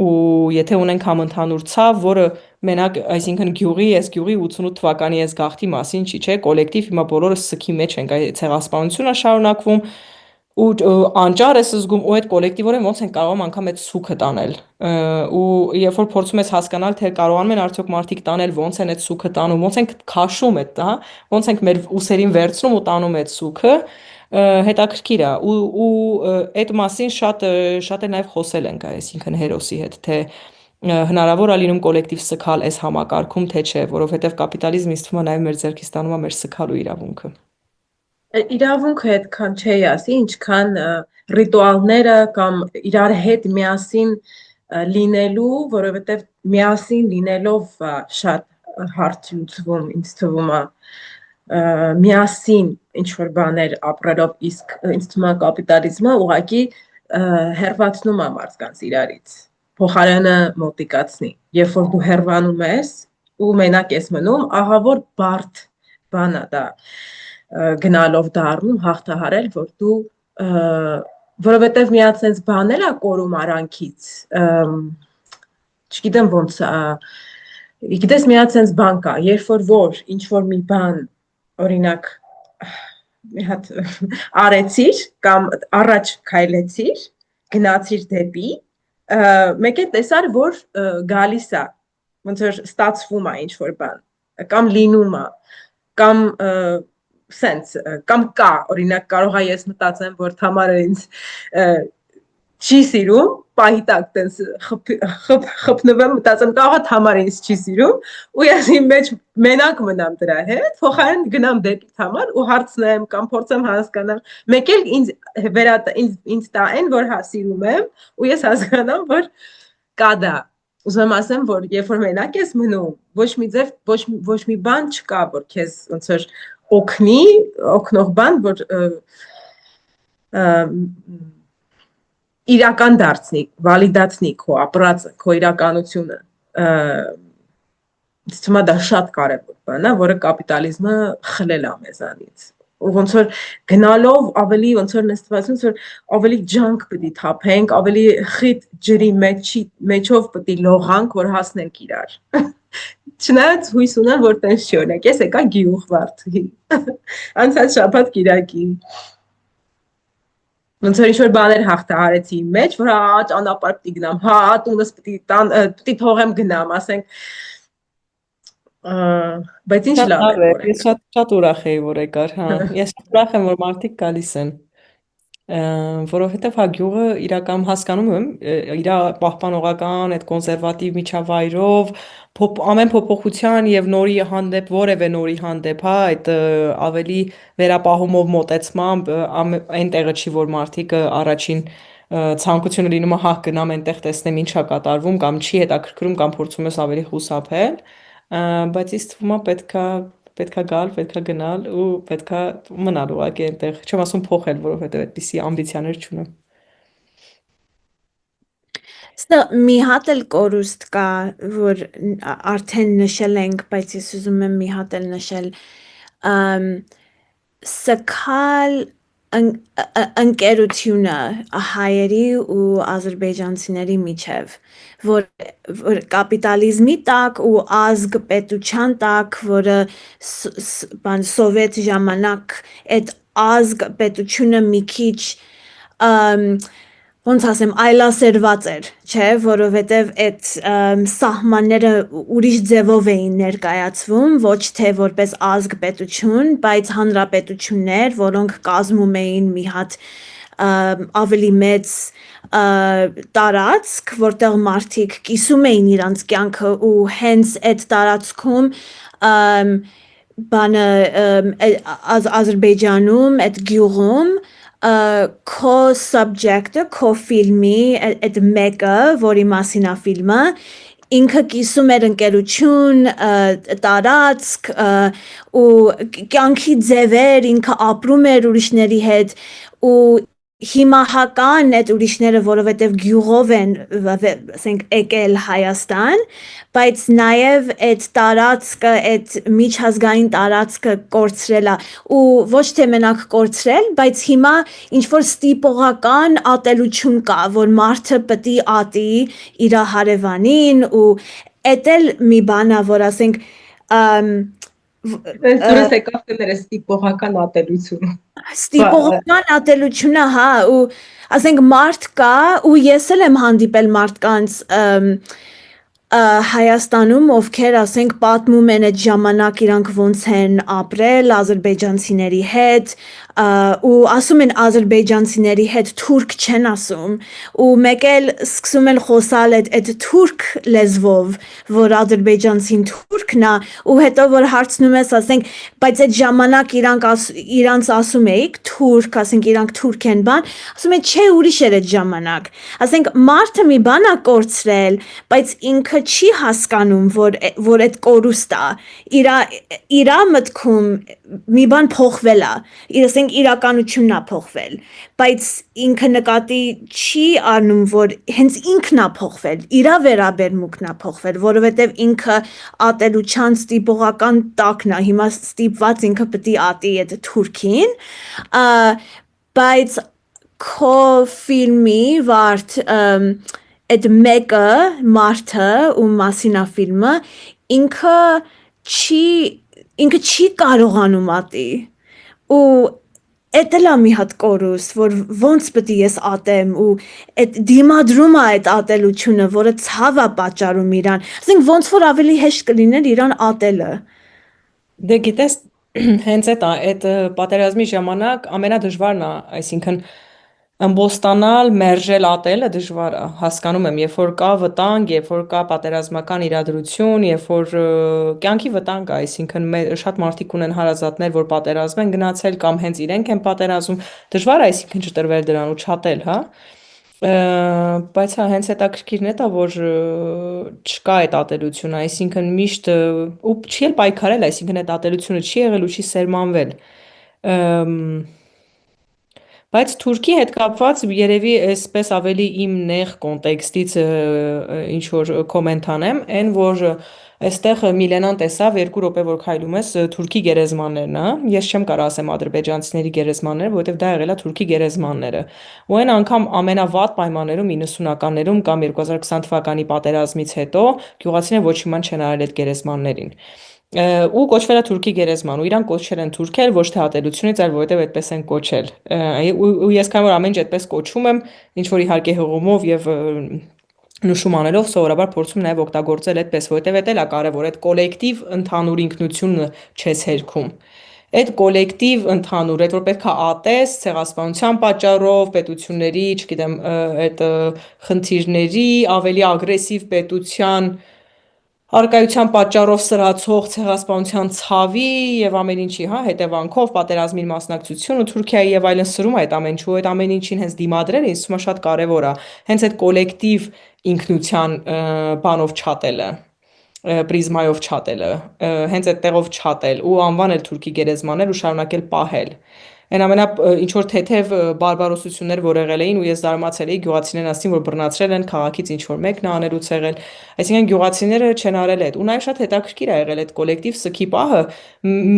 ու եթե ունենք համընդհանուր ցավ որը մենակ այսինքն գյուղի 88 թվականի այս գաղթի մասին չի չէ կոլեկտիվ հիմա բոլորը սգի մեջ ենք այդ ցեղասպանությունը շարունակվում ու անճար ես զգում ու այդ կոլեկտիվորեն ոնց են կարողանում անգամ այդ սուքը տանել ու երբ որ փորձում ես հասկանալ թե կարողանում են արդյոք մարդիկ տանել ոնց են այդ սուքը տանում ոնց են քաշում այդ հա ոնց ենք մեր ուսերին վերցնում ու տանում այդ սուքը հետաքրքիր է ու այդ մասին շատ էլ նաև խոսել ենք այսինքն հերոսի հետ թե հնարավոր է լինում կոլեկտիվ սգալ այս համակարգում թե չէ որովհետև կապիտալիզմը ինձ թվում է նաև մեր ձեռքից ստանում է մեր սգալու իրավունքը Իրավունքը այդքան չի ասի, ինչքան ռիտուալները կամ իրար հետ միասին լինելու, որովհետև միասին լինելով շատ հարց լուծվում, ինձ թվում է միասին ինչ-որ բաներ ապրելով, իսկ ինձ թվում է կապիտալիզմը ուղղակի հեռացնում է մարդկանց իրարից, փոխարենը մոտիկացնի, երբ որ դու հեռանում ես ու մենակ ես մնում, ահա որ բարդ բան է դա գնալով դառնում հաղթահարել, որ դու որովհետև մի հատ sense բաներ է կորում արանքից, չգիտեմ ոնց, գիտես մի հատ sense բան կա, երբ որ ինչ որ մի բան, օրինակ մի հատ արեցիր կամ առաջ քայլեցիր, գնացիր դեպի, մեկ է տեսար, որ գալիս է, ոնց որ ստացվում է ինչ որ բան, կամ լինում է, կամ sense կամ կա օրինակ կարող է ես մտածեմ որ Թամարը ինձ չի սիրում պահիտակ տես խփնվեմ մտածեմ կարող է Թամարը ինձ չի սիրում ու ես իմ մեջ մենակ մնամ դրա հետ փոխարեն գնամ դեպի Թամար ու հարցնեմ կամ փորձեմ հասկանալ մեկ էլ ինձ տա այն որ հա սիրում եմ ու ես հասկանամ որ կա դա ուզում ասեմ որ երբ որ մենակ ես մնում ոչ մի ձև ոչ մի բան չկա որ քեզ ոնց որ օգնի, օգնող բան, որ իրական դարձնի, վալիդացնի քո ապրածը, քո իրականությունը։ Ինձ թվում է դա շատ կարևոր բան է, որը կապիտալիզմը խլել է մեզանից։ Ու ոնց որ գնալով ավելի ոնց որ նստվածություն որ ավելի ջանք պետք է թափենք, ավելի խիտ ջրի մեջով պետք է լողանք, որ հասնենք իրար։ Չնայած հույս ունեմ, որ տենց չի օրինակ, ես եկա գյուղ Վարդուհի, անցած շաբաթ կիրակի։ ոնց որ ինչ-որ բաներ հաղթահարեցի իմ մեջ, որ հա ճանապարհ պիտի գնամ, հա տունս պիտի թողեմ գնամ, ասենք բայց ինչ Շատ լավ լավ էր է, որ ես եկա։ շատ ուրախ էի, որ եկար, հա։ Ես շատ ուրախ եմ, որ մարդիկ գալիս են։ Որովհետև հա գյուղը իրական հասկանում եմ, իր պահպանողական, այդ կոնսերվատիվ միջավայրով, ամեն փոփոխության եւ նորի հանդեպ, որևէ նորի հանդեպ, հա, այդ ավելի վերապահումով մոտեցմամբ այն տեղը չի, որ մարդիկ առաջին ցանկությունը լինում է հա գնամ այնտեղ տեսնեմ ինչա կատարվում կամ չի հետաքրքրում կամ փորձում ես ավելի խուսափել, բայց ինձ թվում է պետքա գալ, պետքա գնալ ու պետքա մնալ ուղղակի այնտեղ։ Չեմ ասում փոխել, որովհետև այդպիսի ամբիցիաներ չունեմ։ Սա մի հատ էլ կորուստ կա, որ արդեն նշել ենք, բայց ես ուզում եմ մի հատ էլ նշել, սքալ ընկերությունը հայերի ու ադրբեջանցիների միջև, որ կապիտալիզմի տակ ու ազգ պետության տակ, որը սովետ ժամանակ այդ ազգ պետությունը մի քիչ ոնց ասեմ, այլասերված էր, չէ, որովհետև այդ սահմանները ուրիշ ձևով էին ներկայացվում, ոչ թե որպես ազգ պետություն, բայց հանրապետություններ, որոնք կազմում էին մի հատ ավելի մեծ տարածք, որտեղ մարդիկ կիսում էին իրանց կյանքը ու հենց այդ տարածքում բանը Ադրբեջանում, այդ գյուղում քո subject-ը, քո ֆիլմի այդ մեկը, որի մասին է ֆիլմը, ինքը կիսում էր ընկերություն, տարածք ու կյանքի ձևեր, ինքը ապրում էր ուրիշների հետ ու հիմա հական այդ ուրիշները, որովհետև գյուղով են ասենք եկել Հայաստան, բայց նաև այդ տարածքը, այդ միջազգային տարածքը կորցրել է ու ոչ թե մենակ կորցրել, բայց հիմա ինչ որ ստիպողական ատելություն կա, որ մարդը պետք է ատի իր հարևանին ու էդ էլ մի բան է, որ ասենք Այս դուրս եկավ կներես ստիպողական ատելություն։ Ստիպողական ատելությունը, հա, ու ասենք մարդ կա ու ես էլ եմ հանդիպել մարդկանց Հայաստանում, ովքեր ասենք պատմում են այդ ժամանակ իրանք ոնց են ապրել ադրբեջանցիների հետ ու ասում են ադրբեջանցիների հետ թուրք չեն ասում ու մեկ էլ սկսում են խոսալ այդ թուրք լեզվով, որ ադրբեջանցին թուրքն է ու հետո որ հարցնում ես ասենք բայց այդ ժամանակ իրանց ասում էիք թուրք, ասենք իրանք թուրք են բան, ասում են չէ ուրիշ էր այդ ժամանակ, ասենք մարդը մի բան է կորցրել, բայց ինքը չի հասկանում, որ այդ կորուստ է, իրա մտքում մի բան փոխվել է, ասենք իրականությունն է փոխվել, բայց ինքը նկատի չի առնում, որ հենց ինքն է փոխվել, իրա վերաբերմունքն է փոխվել, որովհետև ինքը ատելության ստիպողական տակն է, հիմա ստիպված ինքը պետք է ատի այդ թուրքին, բայց քո ֆիլմի վարդ այդ մեկը մարդը ու մասին է ֆիլմը ինքը չի կարողանում ատի ու էդ էլ է մի հատ կորուստ, որ ոնց պետք է ես ատեմ ու այդ դիմադրում է այդ ատելությունը, որը ցավ է պատճառում իրան, ասենք ոնց որ ավելի հեշտ կլիներ իրան ատելը։ Դե գիտես, հենց այդ պատերազմի ժամանակ ամենադժվարն է, այսինքն ըմբոստանալ, մերժել ատելը դժվար է, հասկանում եմ, երբ որ կա վտանգ, երբ որ կա պատերազմական իրադրություն, երբ որ կյանքի վտանգ է, այսինքն շատ մարդիկ ունեն հարազատներ, որ պատերազմ են գնացել կամ հենց իրենք են պատերազմ, դժվար է, այսինքն չտրվել դրան ու չատել, հա։ Բայց հա հենց հետաքրքիրն է դա, որ չկա այդ ատելությունը, այսինքն միշտ ու չի էլ պայքարել, այսինքն այդ ատելությունը չի եղել ու չի սերմանվել։ Բայց Թուրքի հետ կապված երևի այսպես ավելի իմ նեղ կոնտեքստից ինչ որ կոմենտ անեմ, այն որ այստեղ Միլենան տեսավ 2 րոպե որ քայլում ես Թուրքի գերեզմաններն, հա, ես չեմ կարող ասեմ ադրբեջանցիների գերեզմանները, որովհետև դա եղել է Թուրքի գերեզմանները։ Ու այն անգամ ամենավատ պայմաններում 90-ականներում կամ 2020 թվականի պատերազմից հետո գյուղացիները ոչ մի բան չեն արել այդ գերեզմաններին։ ու կոչվել է թուրքի գերեզման ու իրան կոչել են թուրքեր ոչ թե ատելությունից, այլ որովհետև այդպես են կոչել։ Ու ես քանի որ ամեն ինչ այդպես կոչում եմ, ինչ որ իհարկե հղումով եւ նշում անելով սովորաբար փորձում նաև օգտագործել այդպես, որովհետև դա էլ է կարևոր, այդ կոլեկտիվ ընդհանուր ինքնությունը չես հերքում։ Այդ կոլեկտիվ ընդհանուր, այդ որ պետքա ատես ցեղասպանության պատճառով, պետությունների, չգիտեմ, այդ խնդիրների, ավելի ագրեսիվ պետության Արկայության պատճառով սրացող ցեղասպանության ցավի եւ ամեն ինչի, հա, հետևանքով պատերազմի մասնակցությունը Թուրքիայի եւ այլն սրում այդ ամեն ինչու, այդ ամեն ինչին հենց դիմադրելը ինձ թվում է շատ կարեւոր է։ Հենց այդ կոլեկտիվ ինքնության բանով չատելը, պրիզմայով չատելը, հենց այդ տեղով չատել ու անվանել թուրքի գերեզմաններ ու շարունակել պահել։ Այն ամենա ինչ որ թեթև բարբարոսություններ որ եղել էին ու ես զարմացել էի գյուղացիներն ասին որ բռնացրել են քաղաքից ինչ որ մեկն է անելուց եղել այսինքն գյուղացիները չեն արել այդ ու նաև շատ հետաքրքիր է եղել այդ կոլեկտիվ սքի պահը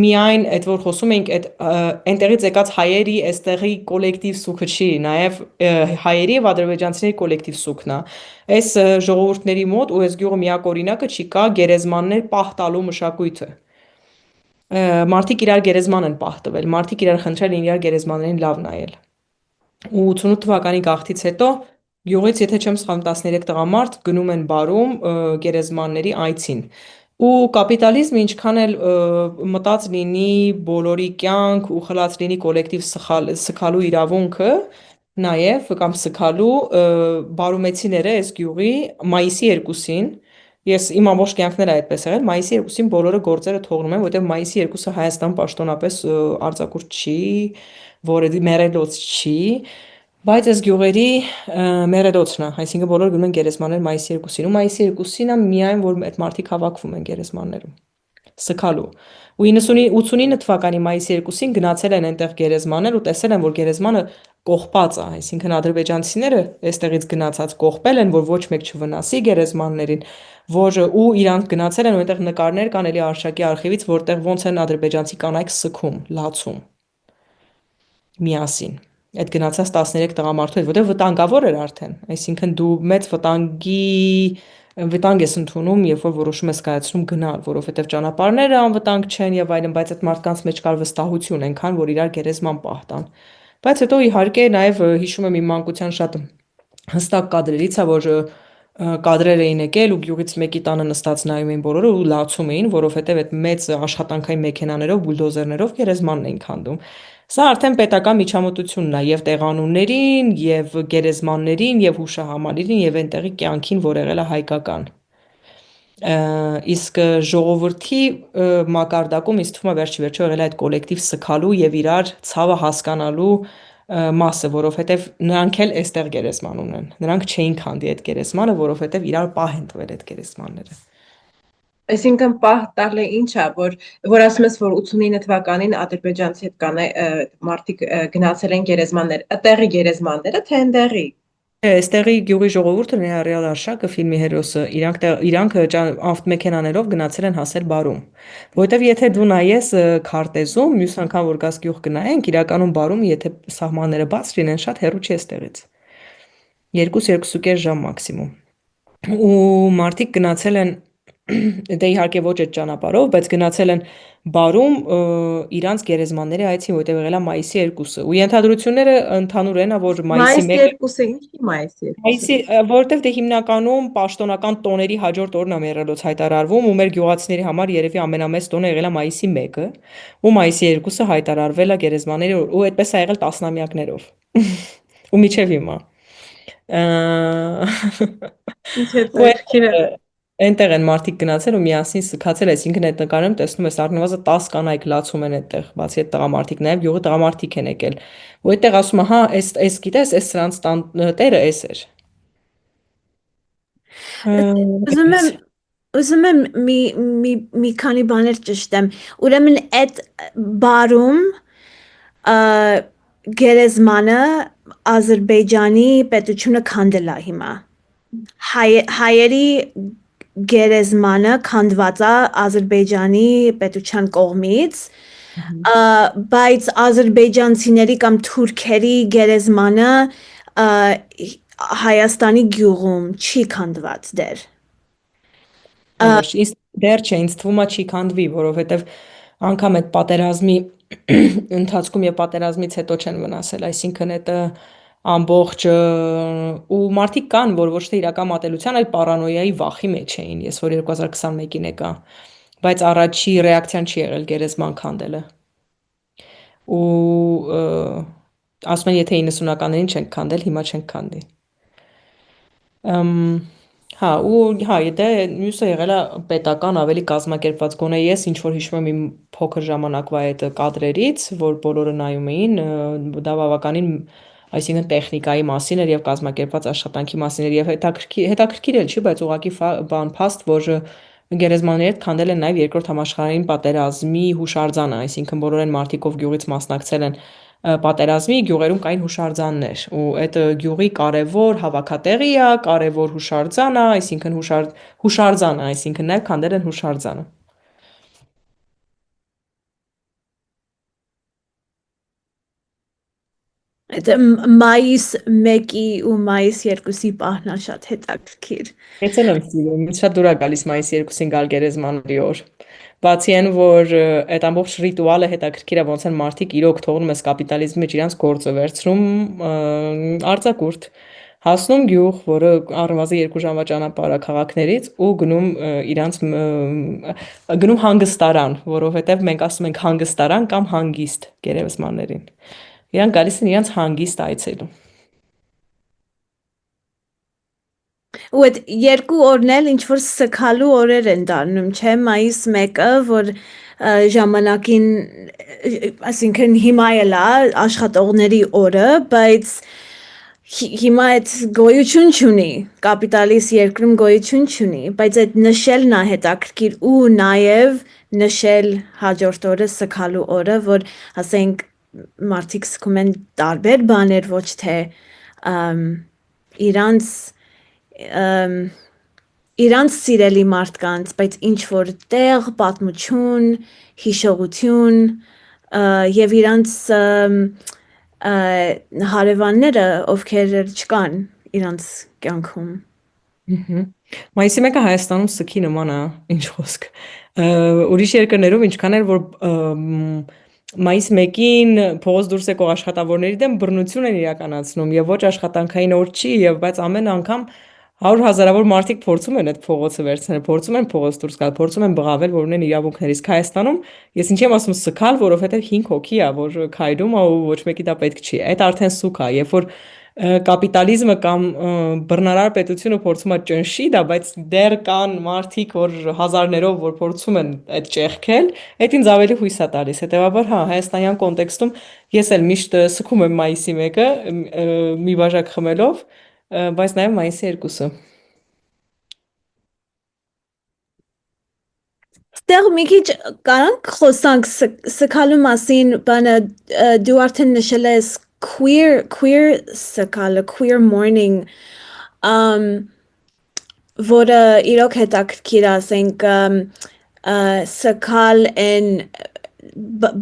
միայն այդ որ խոսում էինք այդ այնտեղից եկած հայերի այստեղի կոլեկտիվ սուքը չի նաև հայերի եւ ադրբեջանցիների կոլեկտիվ սուքն է այս ժողովուրդների մոտ ու այս գյուղը միակ օրինակը չի կա գերեզմաններ պահ տալու մշակույթը մարդիկ իրար գերեզման են պահ տվել, մարդիկ իրար խնդրել են իրար գերեզմաններին լավ նայել։ Ու 88 թվականի գաղթից հետո գյուղից, եթե չեմ սխալվում, 13 տղամարդ գնում են բարում գերեզմանների այցին։ Ու կապիտալիզմը ինչքան էլ մտած լինի բոլորի կյանք ու խլած լինի կոլեկտիվ սխալու իրավունքը, նաև կամ սխալու բարումեցիները այս գյուղի մայիսի 2-ին Ես իմ ամբողջ կյանքն էլ այդպես եղել, մայիսի 2-ին բոլորը գործերը թողնում են, որտեղ մայիսի 2-ը Հայաստան պաշտոնապես արձակուրդ չի, որը մեռելոց չի, բայց այս գյուղերի մեռելոցն է, այսինքն բոլորը գնում են գերեզմաններ մայիսի 2-ին, ու մայիսի 2-ին է միայն որ այդ մարդիկ հավաքվում են գերեզմաններում սքալու։ Ու 89 թվականի մայիսի 2-ին գնացել են այնտեղ գերեզմաններ ու տեսել են, որ գերեզմանը կողպած է, այսինքն ադրբեջանցիները այստեղից գնացած կողպել են, որ ոչ մեկ չվնասի գերեզմաններին, որ ու իրանք գնացել են ու այնտեղ նկարներ կան էլի Արշակի արխիվից, որտեղ ոնց են ադրբեջանցի կանայք սքում, լացում միասին։ Այդ գնացած 13 տղամարդու հետ, որտեղ վտանգավոր էր արդեն, այսինքն դու մեծ վտանգ ես ընդունում, երբ որ որոշում ես կայացնում գնալ, որովհետև ճանապարհները անվտանգ չեն եւ այլն, բայց այդ մարդկանց մեջ կար վստահություն, այնքան որ իրար գերեզման պահտան։ Բայց հետո իհարկե նաև հիշում եմ իմ մանկության շատ հստակ կադրերից է, որ կադրեր էին եկել ու գյուղից մեկի տանը նստած նայում էին բոլորը ու լացում էին, որովհետև այդ մեծ աշխատանքային մեքենաներով, բուլդոզերներով գերեզմանն էին քանդում։ Սա արդեն պետական միջամտությունն է եւ տեղանուններին, եւ գերեզմաններին, եւ հուշահամալիրին, եւ այնտեղի կյանքին, որ եղել է հայկական։ Իսկ ժողովրդի մակարդակում ինձ թվում է վերջի վերջո եղել է այդ կոլեկտիվ սքալու եւ իրար ցավը հասկանալու մասը, որովհետեւ նրանք էլ այստեղ գերեզման ունեն։ Նրանք չէին քանդի այդ գերեզմանը, որովհետեւ իրար պահ են տվել այդ գերեզմանները։ Այսինքն պահ տալը ինչ է, որ ասում ես, որ 89 թվականին ադրբեջանցի հետ կանայ մարդիկ գնացել են գերեզմաններ, այդտեղի գերեզմանները, թե այնտեղի։ Այստեղի գյուղի ժողովուրդը ներառյալ Արշակը ֆիլմի հերոսը իրանք ավտոմեքենաներով գնացել են հասել բարում որովհետև եթե դու նայես քարտեզում մյուս անգամ որ գաս գյուղ գնայենք իրականում բարում եթե սահմանները բաց լինեն շատ հեռու չի այստեղից 2-2.5 ժամ մաքսիմում ու մարդիկ գնացել են դե իհարկե ոչ այդ ճանապարհով բայց գնացել են բարում իրանց գերեզմանների այցին որտեղ եղել է մայիսի 2-ը ու ենթադրությունները ընդհանուր են որ մայիսի 1-ը Մայիսի 2-ը ինչի մայիսի 2-ը Այսի որտեվ դե հիմնականում պաշտոնական տոների հաջորդ օրն է մեռելոց հայտարարվում ու մեր գյուղացիների համար երևի ամենամեծ տոնը եղել է մայիսի 1-ը ու մայիսի 2-ը հայտարարվել է գերեզմանների ու այդպես է եղել տասնամյակներով ու միջև հիմա Ինչ է ձեռքերը Այնտեղ են մարդիկ գնացել ու միասին սքացել, այսինքն այդ նկարում տեսնում ես առնվազն 10 կանայք լացում են այդտեղ, բացի այդ տղամարդիկ, նաև գյուղի տղամարդիկ են եկել։ Ու այդտեղ ասում է, հա, այս գիտես, այս սրանց տան տերը էս էր։ Ուզում եմ մի քանի բաներ ճշտեմ։ Ուրեմն այդ բարում գերեզմանը Ադրբեջանի պետությունը քանդել է հիմա։ Հայերի գերեզմանը քանդված է Ադրբեջանի պետության կողմից, բայց ադրբեջանցիների կամ թուրքերի գերեզմանը Հայաստանի գյուղում չի քանդված դեռ։ Այլևս ինձ դեռ չէ, ինձ թվում է չի քանդվի, որովհետև անգամ այդ պատերազմի ընթացքում եւ պատերազմից հետո չեն վնասել, այսինքն այդ ամբողջ ու մարդիկ կան, որ ոչ թե իրական մատելության, այլ պարանոյայի վախի մեջ էին, ես որ 2021-ին եկա, բայց առաջի ռեակցիան չի եղել գերեզման քանդելը։ Ու ասում են, եթե 90-ականներին չենք քանդել, հիմա չենք քանդի։ Հա, ու հա, դե մյուսը եղել է պետական ավելի կազմակերպված, գոնե ես ինչ որ հիշում եմ իմ փոքր ժամանակվա այդ կադրերից, որ բոլորը նայում էին, դա բավականին, այսինքն տեխնիկայի մասին էր եւ կազմակերպված աշխատանքի մասին էր եւ հետաքրքիր էլ չի, բայց ուղղակի բան փաստ, որ գերեզմանների հետ քանդել են նաև Երկրորդ համաշխարհային պատերազմի հուշարձանը, այսինքն բոլոր այն մարդիկ, ով գյուղից մասնակցել են պատերազմի, գյուղերում կային հուշարձաններ, ու այդ գյուղի կարևոր հավաքատեղի է, կարևոր հուշարձան է, այսինքն հուշարձանը, այսինքն նաև քանդել են հուշարձանը։ Այդ մայիս 1-ի ու մայիս 2-ի պահն է շատ հետաքրքիր։ Ես էլ եմ սիրում, ինձ շատ դուր է գալիս մայիսի 2-ին գալ գերեզմանների օր։ Բացի այն, որ այդ ամբողջ ռիտուալը հետաքրքիր է, ոնց են մարդիկ իրոք թողնում ես կապիտալիզմի մեջ իրանց գործը վերցնում արձակուրդ, հասնում գյուղ, որը առնվազն 2 ժամվա ճանապարհ է քաղաքներից ու գնում իրանց գնում հանգստարան, որովհետև մենք ասում ենք հանգստարան կամ հանգիստ գերեզմաններին։ Իրանք գալիս են իրանց հանգիստ այցելու։ Ու այդ 2 օրն էլ ինչ որ սքալու օրեր են դառնում, չէ՞, մայիս 1-ը, որ ժամանակին, այսինքն հիմա էլ է աշխատողների օրը, բայց հիմա այդ գոյություն չունի, կապիտալիստ երկրում գոյություն չունի, բայց այդ նշելն է հետաքրքիր ու նաև նշել հաջորդ օրը սքալու օրը, որ ասենք մարդիկ սկում են տարբեր բաներ, ոչ թե իրանց սիրելի մարդկանց, բայց ինչ որ տեղ, պատմություն, հիշողություն եւ իրանց հարևանները, ովքեր չկան իրանց կյանքում։ Մայիսի 1-ը Հայաստանում սքի նման է, ինչ խոսք։ Ուրիշ երկրներում ինչքան էր, որ մայիս 1-ին փողոց դուրս եկող աշխատավորների դեմ բռնություն են իրականացնում եւ ոչ աշխատանքային օր չի, եւ բայց ամեն անգամ 100,000-ավոր մարդիկ փորձում են այդ փողոցը վերցնել, փորձում են փողոց դուրս գալ, փորձում են բղավել, որ ունեն իրավունքներ։ Իսկ Հայաստանում ես ինչի եմ ասում սքալ, որովհետեւ 5 հոգի է, որ քայլում է ու ոչ մեկի դա պետք չի։ Այդ արդեն սուք է, երբ որ կապիտալիզմը կամ բռնարար պետությունը փորձում է ճնշի դա, բայց դեռ կան մարդիկ, որ հազարներով որ փորձում են այդ ճեղքել, այդ ինձ ավելի հույս է տալիս։ Հետևաբար, հա, հայաստանյան կոնտեքստում ես էլ միշտ սքում եմ մայիսի 1-ը մի բաժակ խմելով, բայց նաև մայիսի 2-ը։ Ստեղ մի քիչ կարանք խոսանք սքալու մասին, բանը դու արդեն նշել ես queer սքալը, queer mourning, որը իրոք հետաքրքիր ասենք սքալ են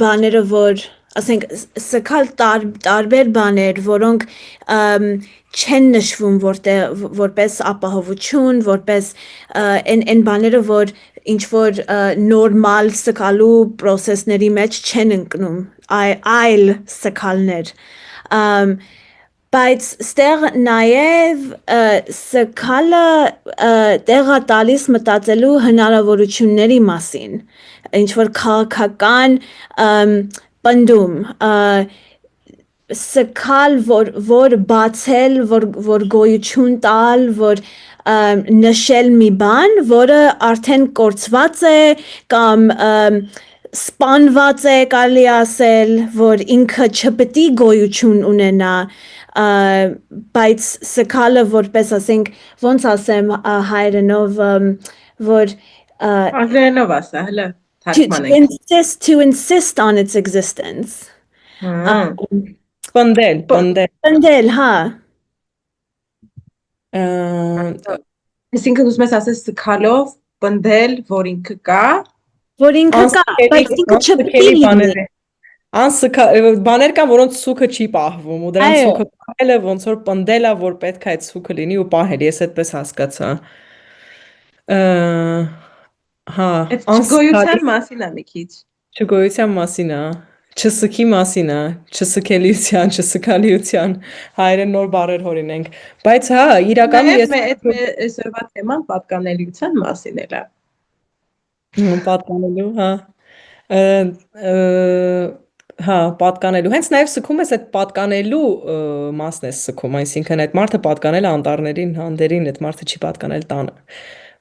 բաները, որ ասենք սքալ տարբեր բաներ, որոնք չեն նշվում որպես ապահովություն, որպես են բաները, որ ինչ որ նորմալ սքալու process-ների մեջ չեն ընկնում, այլ սքալներ, բայց ստեղ նաև սքալը տեղ է տալիս մտածելու հնարավորությունների մասին, ինչ որ քաղաքական պնդում, սքալ, որ բացել, որ գոյություն տալ, որ նշել մի բան, որը արդեն կորցված է կամ սպանված է, կարելի ասել, որ ինքը չպետք է գոյություն ունենա, բայց սքալը որպես ասենք, ոնց ասեմ հայերենով, որ անգլերենով ասա, հələ թարգմանենք։ To insist on its existence. Պնդել, հա։ Այսինքն ուզում ես ասես սքալով պնդել, որ ինքը կա, որ ինքը կա, բայց ինքը չպետք է լինի։ Բաներ կան, որոնց սուքը չի պահվում, ու դրանց սուքը պահելը ոնց որ պնդել է, որ պետք է այդ սուքը լինի ու պահել, ես այդպես հասկացա։ հա, Այդ անսխալի չգոյության մասին է մի քիչ։ չգոյության մասին է, չսքի մասին է, չսքելիության, չսքալիության, հայերեն նոր բառեր հորինենք, բայց հա, իրականում Նաև ես այդ մեր այսօրվա թեման պատկանելիության մասին է։ պատկանելու, հա, ը, ը, հա, պատկանելու, հենց նաև սքում ես այդ պատկանելու մասն ես սքում, այսինքն այդ մարդը պատկանել է անտառներին, հանդերին, այդ մարդը չի պատկանել տանը,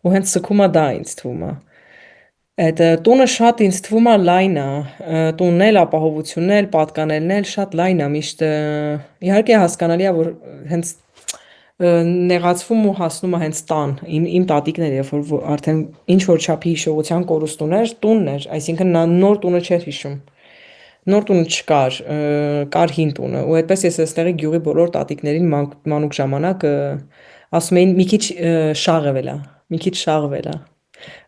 ու հենց սքումը դա ինձ թվում է։ Այդ տունը շատ ինձ թվում է լայն է, տունն էլ, ապահովությունն էլ, պատկանելն էլ շատ լայն է, միշտ իհարկե հասկանալի է, որ հենց նեղացվում ու հասնում է հենց տան, իմ տատիկները, երբ որ արդեն ինչ որ չափի հիշողության կորուստ ուներ, տունն էր, այսինքն նա նոր տունը չէր հիշում, նոր տունը չկար, կար հին տունը, ու այդպես ես այստեղի գյուղի բոլոր տատիկներին մանուկ ժամանակ ասում էին մի քիչ շաղվել է, մի քիչ շաղվել է։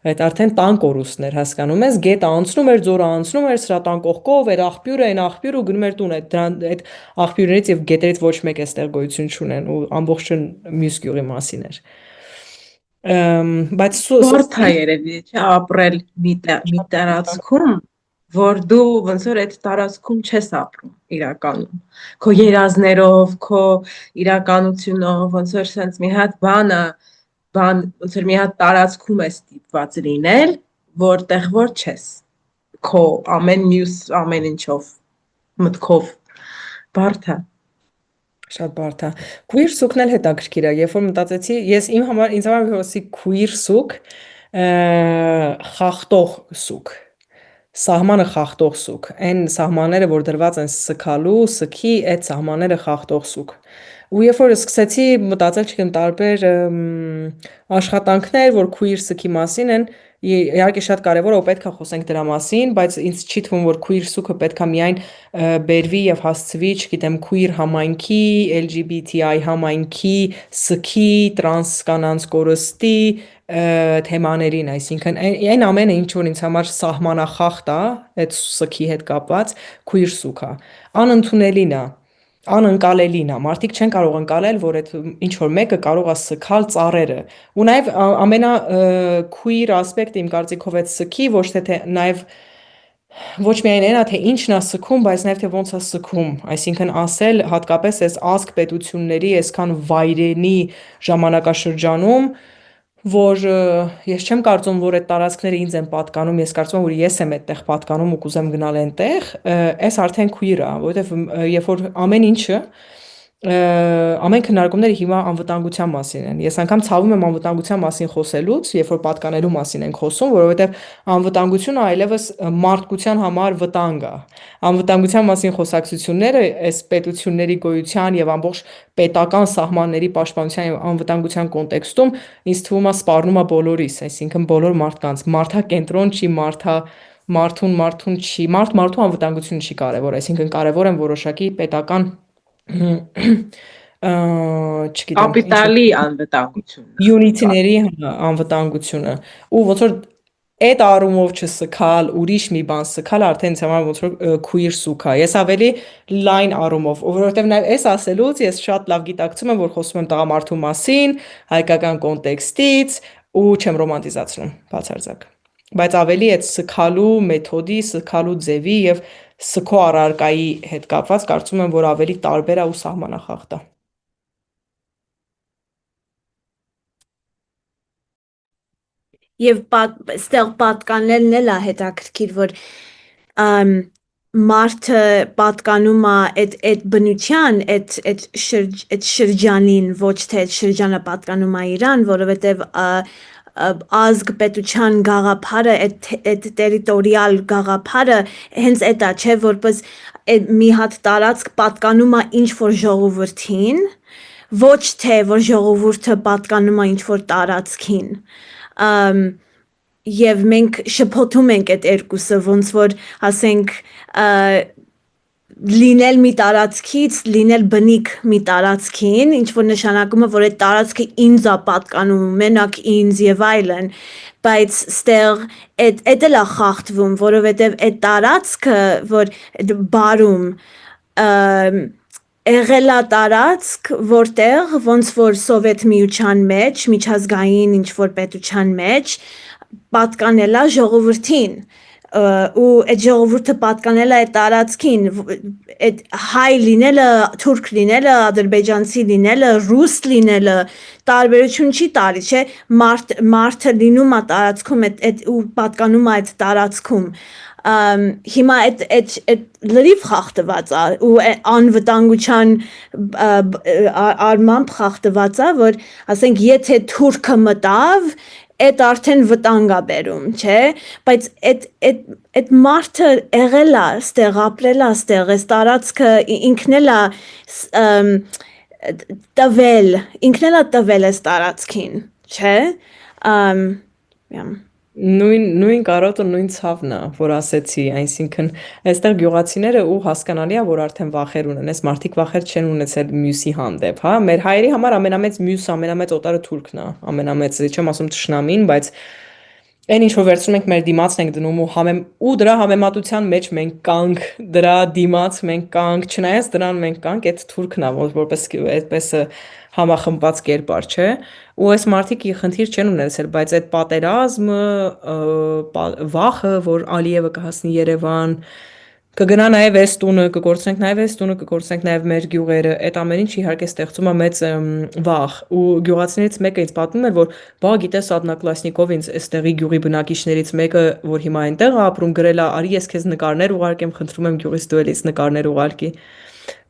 Այդ արդեն տան կորուստներ հասկանում ես, գետը անցնում էր, ձորը անցնում էր, սրա տան կողքով, էր աղբյուրը, այն աղբյուրը ու գնում էր տուն, այդ աղբյուրներից եւ գետերից ոչ մեկ էստեղ գոյություն չունեն ու ամբողջը մյուս գյուղի մասին էր։ Բայց Որթ է երևի, չէ, ապրել մի տարածքում, որ դու ոնց որ այդ տարածքում չես ապրում իրականում։ Քո երազներով, քո իրականությունով, ոնց որ sense մի հատ բան ոնց որ մի հատ տարածքում է ստիպված լինել, որտեղ որ չես։ Քո ամեն ինչով, մտքով բարդ է։ շատ բարդ է։ Queer սուկն էլ հետաքրքիր է, երբ որ մտածեցի, ինձ համար հոսի queer սուկ, խախտող սուկ, սահմանը խախտող սուկ, այն սահմանները, որ դրված են սքալու, սքի, այդ սահմանները խախտող սուկ։ Ու երբ որ սկսեցի մտածել չգիտեմ տարբեր աշխատանքներ, որ queer սքի մասին են, իհարկե շատ կարևոր է ու պետք է խոսենք դրա մասին, բայց ինձ չի թվում, որ queer սուկը պետք է միայն բերվի եւ հասցվի, չգիտեմ, queer համայնքի, LGBTI համայնքի, սքի, տրանս կանանց կորստի թեմաներին, այսինքն այն ամենը ինչ որ ինձ համար սահմանախախտ է, այդ սքի հետ կապված, queer սուկա, անընդունելին է, անընկալելին է, մարդիկ չեն կարող ընկալել, որ այդ ինչ որ մեկը կարող է սքալ ծառերը, ու նաև ամենա queer ասպեկտը իմ կարծիքով այդ սքի, ոչ թե նաև ոչ միայն այնա, թե ինչն է սքում, բայց նաև թե ոնց է սքում, այսինքն ասել հատկապես այս ազգ պետությունների այսքան վայրենի ժամանակաշրջանում, որ ես չեմ կարծում, որ այդ տարածքները ինձ են պատկանում, ես կարծում եմ, որ ես եմ այդտեղ պատկանում ու կուզեմ գնալ այնտեղ, այս արդեն queer է, որովհետև երբ որ ամեն ինչը ամեն քննարկումները հիմա անվտանգության մասին են։ Ես անգամ ցավում եմ անվտանգության մասին խոսելուց, երբ որ պատկանելու մասին ենք խոսում, որովհետև անվտանգությունը այլևս մարդկության համար վտանգ է։ Անվտանգության մասին խոսակցությունները այս պետությունների գոյության եւ ամբողջ պետական սահմանների պաշտպանության եւ անվտանգության կոնտեքստում ինձ թվում է սպառնում է բոլորիս, այսինքն բոլոր մարդկանց, մարդակենտրոն չի, մարդուն չի, մարդու անվտանգությունը չի կարևոր, այսինքն կարևոր են որոշակի պետական չգիտեմ, Կապիտալի անվտանգությունը։ յունիթիների անվտանգությունը ու ոնց որ այդ առումով չսքալ, ուրիշ մի բան սքալ արդեն ինձ համար ոնց որ queer սուք է։ Ես ավելի լայն առումով, որովհետև նաև այս ասելուց ես շատ լավ գիտակցում եմ, որ խոսում եմ տղամարդու մասին, հայկական կոնտեքստից ու չեմ ռոմանտիզացնում, բացարձակ։ Բայց ավելի այդ սքալու մեթոդի, սքալու ձևի եւ սքո առարկայի հետ կապված կարծում եմ, որ ավելի տարբեր է ու սահմանախախտ է։ Եվ ստեղ պատկանելն էլ է հետաքրքիր, որ մարդը պատկանում է այդ բնության, այդ շրջանին, ոչ թե այդ շրջանը պատկանում է իրան, որովհետև ազգ պետության գաղափարը, այդ տերիտորիալ գաղափարը հենց այդ է, չէ, որպես մի հատ տարածք պատկանում է ինչ-որ ժողովրդին, ոչ թե որ ժողովուրդը պատկանում է ինչ-որ տարածքին, և մենք շփոթում ենք այդ երկուսը, ոնց որ ասենք լինել մի տարածքից, լինել բնիկ մի տարածքին, ինչ որ նշանակում է, որ այդ տարածքը ինձ է պատկանում, մենակ ինձ եւ այլն, բայց ստեղ այդ էլ է խախտվում, որովհետեւ այդ տարածքը, որ բարում եղել է տարածք, որտեղ ոնց որ Սովետ միության մեջ, միջազգային ինչ-որ պետության մեջ պատկանել է ժողովրդին ու այդ ժողովուրդը պատկանել է այդ տարածքին այդ հայ լինելը, թուրք լինելը, ադրբեջանցի լինելը, ռուս լինելը տարբերություն չի տալի, չէ, մարդը լինում է տարածքում ու պատկանում է այդ տարածքում հիմա այդ լրիվ խախտված է ու անվտանգության արմամբ խախտված է, որ ասենք եթե թուրքը մտավ այդ արդեն վտանգ է բերում, չէ, բայց այդ մարդը եղել է, ստեղ ապրել է, ստեղ այս տարածքը ինքն էլ է տվել այս տարածքին, չէ, Նույն կարոտը նույն ցավն է, որ ասեցի, այսինքն այստեղ գյուղացիները ու հասկանալի է, որ արդեն վախեր ունեն, այս մարդիկ վախեր չեն ունեցել մյուսի հանդեպ, հա, մեր հայերի համար ամենամեծ մյուսը, ամենամեծ օտարը թուրքն է, ամենամեծ, չեմ ասում թշնամին, բայց այն ինչ որ վերցնում ենք մեր դիմացն ենք դնում ու դրա համեմատության մեջ մենք կանք, դրա դիմաց մենք կանք, չնայած դրան մենք կանք, այդ թուրքն է, որպես այդպես համախմբված կերպար, չէ, ու այս մարդիկ խնդիր չեն ունեցել, բայց այդ պատերազմը, վախը, որ Ալիևը կհասնի Երևան, կգնա նաև այս տունը, կկորցնենք նաև այս տունը, կկորցնենք նաև մեր գյուղերը, այդ ամեն ինչ իհարկե ստեղծում է մեծ վախ, ու գյուղացիներից մեկը ինձ պատմում էր, որ բա գիտես Ադնակլասնիկով ինձ այստեղի գյուղի բնակիչներից մեկը, որ հիմա այնտեղ է ապրում, գրել է, արի ես քեզ նկարներ ուղարկեմ, խնդրում եմ գյուղից դու էլից նկարներ ուղարկի։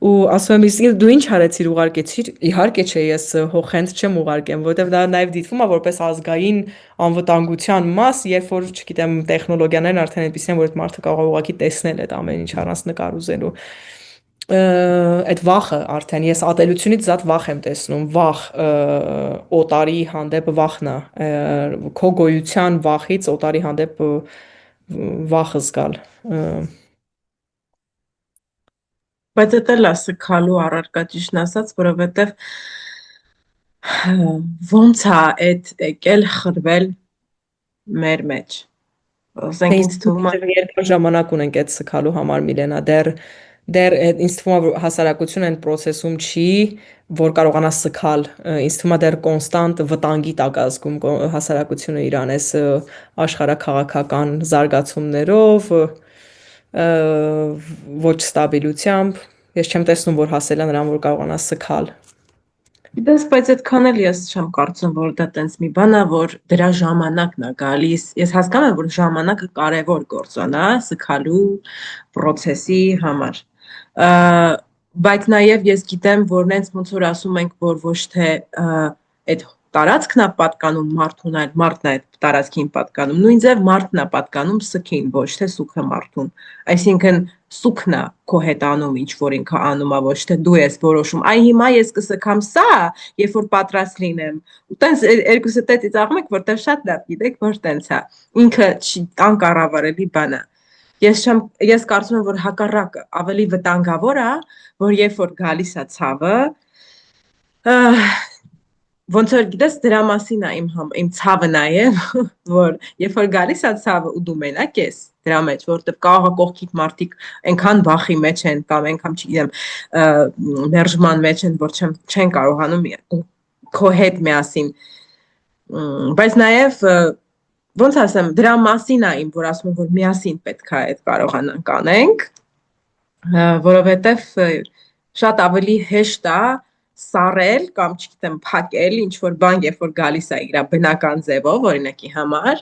Ու ասում եմ, դու ինչ արեցիր ուղարկեցիր, իհարկե չէ, ես հոխենդ չեմ ուղարկեմ, որովհետև դա նաև դիտվում է որպես ազգային անվտանգության մաս, երբ որ, չգիտեմ, տեխնոլոգիաներն արդեն այդպիսին են, որ այդ մարդը կարող է ուղղակի տեսնել այդ ամեն ինչ առանց նկար ուզելու։ Այդ վախը արդեն ես ատելությունից զատ վախ եմ տեսնում, վախ օտարի հանդեպ վախն է, քո գոյության վախից օտարի հանդեպ վախը զգալ։ Բայց դա էլ է սքալու առարկա ճիշտն ասած, որովհետև ոնց է այդ եկել խրվել մեր մեջ։ Ասենք ինձ թվում է երկար ժամանակ ունենք այդ սքալու համար Միլենա, դեռ ինձ թվում է որ հասարակությունը այն process-ում չի, որ կարողանա սքալ, ինձ թվում է դեռ կոնստանտ վտանգի տակ ազգում հասարակությունը իրան այս աշխարհաքաղաքական զարգացումներով ոչ ստաբիլությամբ, ես չեմ տեսնում, որ հասել է նրան, որ կարողանա սքալ։ Գիտես, բայց այդքան էլ ես չեմ կարծում, որ դա տենց մի բան է, որ դրա ժամանակն է գալիս։ Ես հասկանում եմ, որ ժամանակը կարևոր գործոն է սքալու process-ի համար։ Բայց նաև ես գիտեմ, որ նենց ոնց որ ասում ենք, որ ոչ թե այդ տարածքն է պատկանում մարդուն, այլ մարդն է այդ տարածքին պատկանում։ Նույն ձև մարդն է պատկանում սքին, ոչ թե սուքը մարդուն։ Այսինքն սուքն է քո հետ անում ինչ որ ինքը անում է, ոչ թե դու ես որոշում։ Այ հիմա ես կսքամ սա, երբ որ պատրաստ լինեմ։ Ու տենց երկուսը տենց ծիծաղում եք, որտեղ շատ լավ գիտեք, որ տենց է։ Ինքը անկառավարելի բան է։ Ես կարծում եմ, որ հակառակը ավելի վտանգավոր է, որ երբ որ գալիս է ցավը, ոնց որ գիտես դրա մասին է իմ ցավը նաև, որ երբ որ գալիս է ցավը ու դու մենակ ես դրա մեջ, որովհետև կարող է կողքիդ մարդիկ այնքան վախի մեջ են կամ այնքան չգիտեմ մերժման մեջ են, որ չեն կարողանում քո հետ միասին, բայց նաև ոնց ասեմ, դրա մասին է իմ, որ ասում եմ, որ միասին պետք է այդ կարողանանք անենք, որովհետև շատ ավելի հեշտ է սառել կամ չգիտեմ փակել ինչ որ բան, երբ որ գալիս է իր բնական ձևով, օրինակի համար,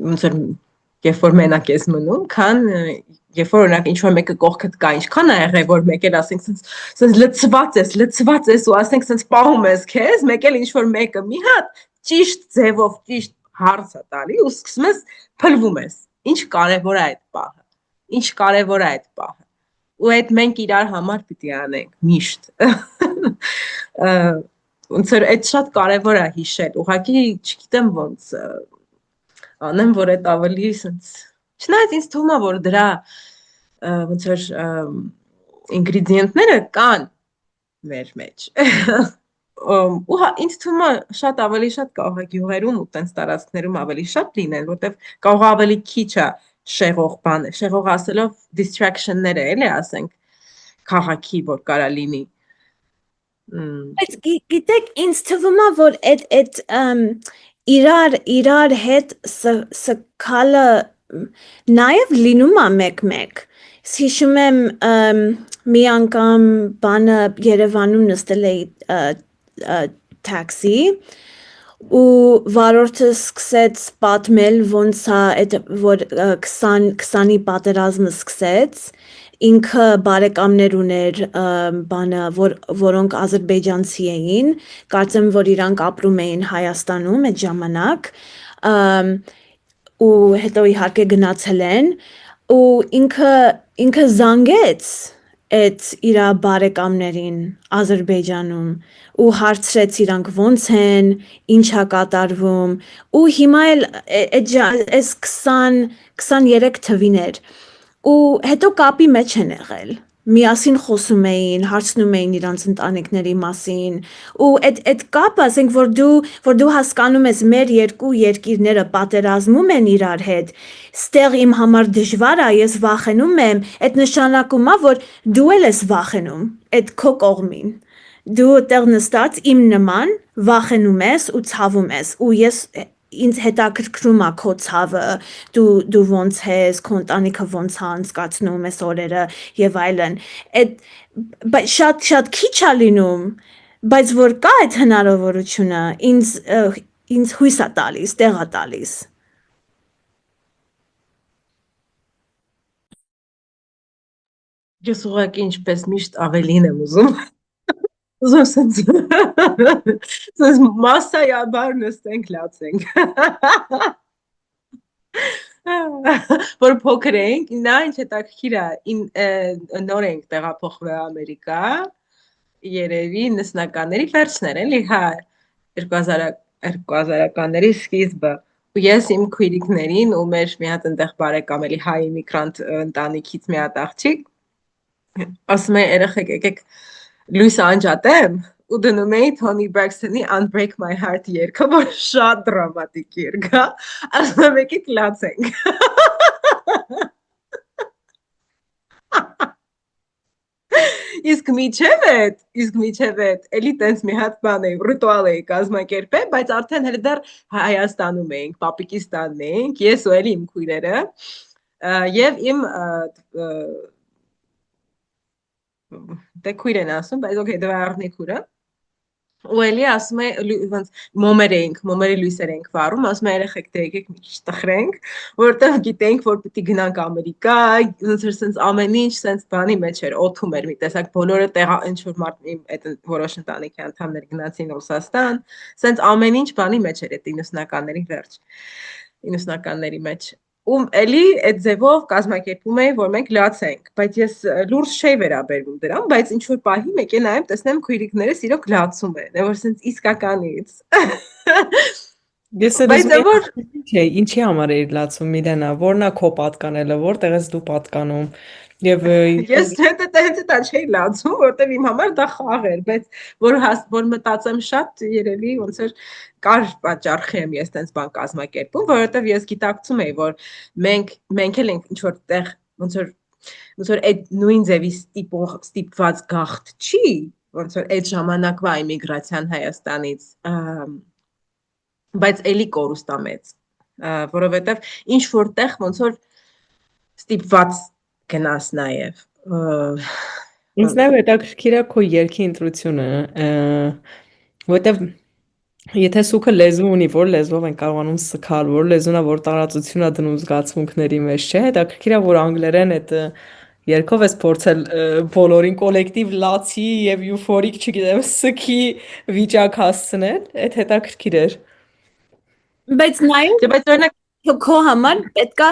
ոնց որ երբ որ մենակ ես մնում, քան երբ որ օրինակ ինչ որ մեկը կողքդ կա, ինչքան է եղել որ մեկ էլ ասենք սենց լցված ես ու ասենք սենց պահում ես քեզ, մեկ էլ ինչ որ մեկը մի հատ ճիշտ ձևով, ճիշտ հարց է տալի ու սկսում ես փլվում ես։ Ինչ կարևոր է այդ պահը։ Ինչ կարևոր է այդ պահը։ Ու այդ մենք իրար համար պիտի անենք միշտ։ Ոնց որ այդ շատ կարևոր է հիշել։ Ուղղակի չգիտեմ ոնց անեմ, որ այդ ավելի սենց չնայած ինձ թվում է, որ դրա ոնց որ ինգրեդիենտները կան մեր մեջ։ Ու ինձ թվում է շատ ավելի շատ կարող է գյուղերում ու տենց տարածքներում ավելի շատ լինեն, որտեվ կարող ավելի քիչ է շեղող բան է, շեղող ասելով distraction-ներ է, էլի ասենք, քաղաքի, որ կարա լինի։ Բայց գիտեք, ինձ թվում է, որ այդ իրար հետ սքալը նաև լինում է մեկ-մեկ։ Հիշում եմ մի անգամ բանը Երևանում նստել էի տաքսի ու վարորդը սկսեց պատմել ոնց է այդ որ 20-ի պատերազմը սկսեց ինքը բարեկամներ ուներ բանը որոնք ադրբեջանցի էին կարծեմ որ իրանք ապրում էին Հայաստանում այդ ժամանակ ու հետո իհարկե գնացել են ու ինքը զանգեց այդ իր բարեկամներին Ադրբեջանում ու հարցրեց իրանք ոնց են, ինչա կատարվում ու հիմա էլ այս 23 թվիներ ու հետո կապի մեջ են եղել միասին խոսում էին, հարցնում էին իրանց ընտանիքների մասին ու այդ կապը, ասենք որ դու հասկանում ես մեր երկու երկիրները պատերազմում են իրար հետ, ստեղ իմ համար դժվար է, ես վախենում եմ, այդ նշանակում է, որ դու էլ ես վախենում, այդ քո կողմին, դու այդտեղ նստած իմ նման վախենում ես ու ցավում ես ու ես ինձ հետաքրքրում է քո ցավը, դու ոնց ես, քո ընտանիքը ոնց է անցկացնում այս օրերը եւ այլն։ Այդ շատ քիչ է լինում, բայց որ կա այդ հնարավորությունը, ինձ հույս է տալիս, տեղ է տալիս։ Ես ուղղակի ինչպես միշտ ավելին եմ ուզում։ Ուզում սենց մասսայաբար նստենք լացենք։ Որ փոքր ենք, նա ինչ հետաքրքիր է, նոր ենք տեղափոխվել Ամերիկա, երևի նսնականների վերջներ, էլի, հա, 2000-ականների սկիզբը, ու ես իմ քույրիկներին ու մեր մի հատ այնտեղ բարեկամ էլի հայ իմիգրանտ ընտանիքից մի հատ աղջիկ, ասում է երեխեք եկեք լույսը անջատեմ ու դնում էի Tony Braxton-ի Unbreak My Heart երգը, որ շատ դրամատիկ երգ է, ասում եմ եկեք լացենք։ Իսկ միջև էդ, էլի տենց մի հատ բան էի, ռիտուալ էի կազմակերպել, բայց արդեն հենց դեռ Հայաստանում էինք, պապիկիս տանն էինք, ես ու էլի իմ քույրերը, եւ իմ դե քույր են ասում, բայց օքեյ, դե առնի քուրը, ու էլի ասում է, ոնց մոմերի լույսեր էինք վառում, ասում է երեխեք դե եկեք մի քիչ տխրենք, որովհետև գիտենք, որ պիտի գնանք Ամերիկա, ոնց էր սենց ամեն ինչ սենց բանի մեջ էր, օթում էր մի տեսակ, բոլորը տեղա ինչ որ մարդ այդ որոշ ընտանիքի անդամներ գնացին Ռուսաստան, սենց ամեն ինչ բանի մեջ էր այդ 90-ականների մեջ։ Ու էլի այդ ձևով կազմակերպում էի, որ մենք լացենք, բայց ես լուրջ չէի վերաբերվում դրան, բայց ինչ որ պահի մեկ է նայեմ, տեսնեմ քույրիկներս իրոք լացում են, որ սենց իսկականից։ Ես էլ ինչի համար էիր լացում Միլենա, որն է քո պատկանելը, որտեղ ես դու պատկանում եւ ես դա չէի լացում, որտեղ իմ համար դա խաղ էր, բայց որ մտածեմ շատ երևի ոնց էր կար պատճառ եմ ես տենց բան կազմակերպում, որովհետև ես գիտակցում էի, որ մենք էլ ենք ինչ որ տեղ ոնց որ այդ նույն ձևի ստիպված գաղթ չի, ոնց որ այդ ժամանակվա իմիգրացիան Հայաստանից, բայց էլի կորուստամեծ, որովհետև ինչ որտեղ ոնց որ ստիպված գնաս նաև ինձ նաև հետաքրքիր է քո երգի ընտրությունը, որտեվ եթե սուքը լեզու ունի, որ լեզվով են կարողանում սկալ, որ լեզուն է, որ տարածություն է դնում զգացմունքների մեջ, չէ, հետաքրքիր է, որ անգլերեն այդ երգով ես փորձել բոլորին կոլեկտիվ լացի եւ յուֆորիկ, չգիտեմ, սկի վիճակ հասցնել, այդ հետաքրքիր էր։ Բայց նայում, բայց օրինակ քո համար պետքա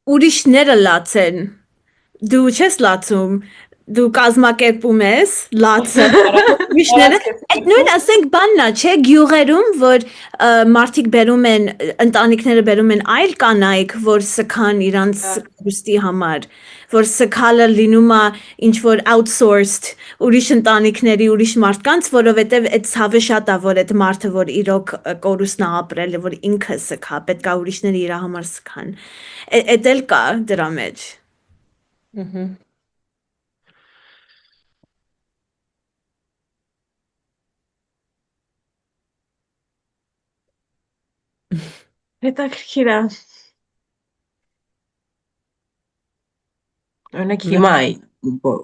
ուրիշները լացեն, դու չես լացում, դու կազմակերպում ես լացը, ուրիշները, այդ նույն ասենք բանն է, չէ, գյուղերում, որ մարդիկ բերում են, ընտանիքները բերում են այլ կանայք, որ սկան իրանց կրուստի համար, որ սքալը լինում է ինչ որ outsourced ուրիշ ընտանիքների, ուրիշ մարդկանց, որովհետև այդ ցավը շատ է, որ այդ մարդը, որ իրոք կորուստն է ապրել, որ ինքը սքա, պետք է ուրիշները իր համար սքան։ Էդ էլ կա դրա մեջ։ Հետաքրքիր է։ Օրինակ հիմա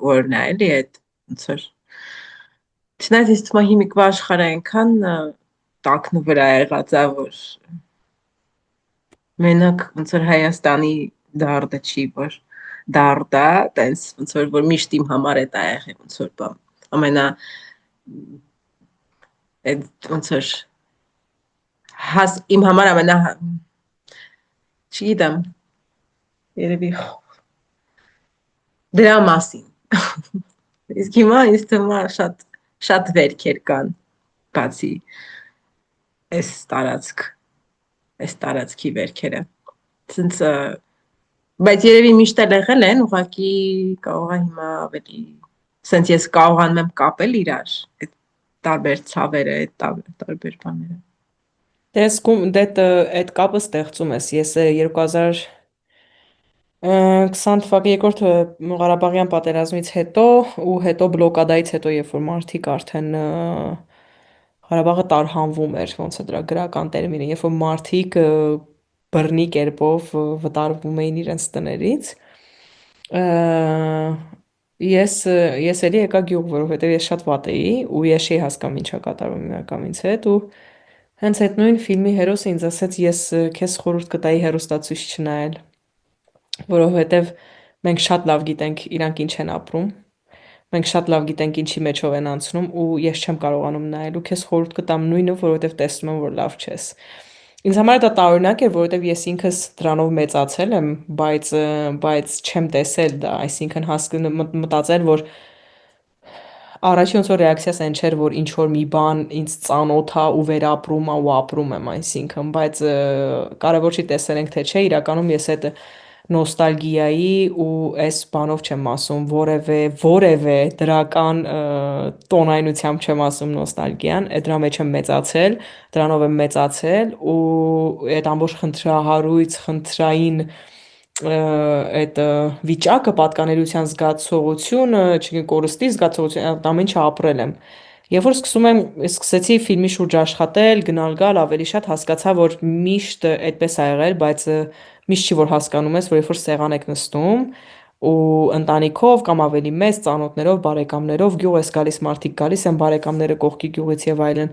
որն է էլի այդ ոնց որ չնայած ես թվում է հիմիկվա աշխարհը այնքան տակնու վրա եղած է, որ մենակ ոնց որ Հայաստանի դարդը չի, որ դարդա, տենց ոնց որ միշտ իմ համար է դա եղել, ոնց որ բան ամենա այդ ոնց որ իմ համար ամենա չգիտեմ երևի դրա մասին իսկ հիմա ինձ թվում է շատ վերքեր կան բացի այս տարածքի վերքերը ցենց բայց երևի միշտ էլ եղել են ուղղակի կարող է հիմա ավելի ցենց ես կարողանում եմ կապել իրար այդ տարբեր ցավերը այդ տարբեր բաները այդ կապը ստեղծում ես։ Ես 2020 թվականի երկրորդ Ղարաբաղյան պատերազմից հետո ու հետո բլոկադայից հետո, երբ որ մարդիկ արդեն Ղարաբաղը տարհանվում էր, ոնց է դրա գրական տերմինը, երբ որ մարդիկ բռնի կերպով վտարվում էին իրենց տներից, ես էլի եկա գյուղ, որովհետև ես շատ վատ էի ու ես չի հասկանում ինչա կատարվում իմ ակամից հետ ու հենց այդ նույն ֆիլմի հերոսը ինձ ասաց ես քեզ խորհուրդ կտայի հեռուստացույց չնայել, որովհետև մենք շատ լավ գիտենք իրանք ինչ են ապրում, մենք շատ լավ գիտենք ինչի մեջով են անցնում ու ես չեմ կարողանում նայել ու քեզ խորհուրդ կտամ նույնը, որովհետև տեսնում եմ, որ լավ չես։ Ինձ համար դա տարօրինակ էր, որովհետև ես ինքս դրանով մեծացել եմ, բայց չեմ տեսել դա, այսինքն մտածել, որ առաջին ոնց որ ռեակցիաս այն չէր, որ ինչ որ մի բան ինձ ծանոթ է ու վերապրում է ու ապրում եմ, այսինքն, բայց կարևոր չի տեսել ենք թե չէ, իրականում ես այդ նոստալգիայի ու այս բանով չեմ ասում, որևէ դրական տոնայնությամբ չեմ ասում նոստալգիան, այդ դրա մեջ եմ մեծացել, դրանով եմ մեծացել ու այդ ամբողջ խնդրահարույց, խնդրային այդ վիճակը պատկանելիության զգացողությունը, չգիտեմ, կորստի զգացողությունը, այդ ամեն ինչը ապրել եմ։ Երբ որ սկսեցի ֆիլմի շուրջ աշխատել, գնալ գալ, ավելի շատ հասկացա, որ միշտ այդպես ա եղել, բայց միշտ չի որ հասկանում ես, որ երբ որ սեղան եք նստում ու ընտանիքով կամ ավելի մեծ ծանոթներով, բարեկամներով գյուղ ես գալիս, մարդիկ գալիս են, բարեկամները կողքի գյուղից եւ այլն,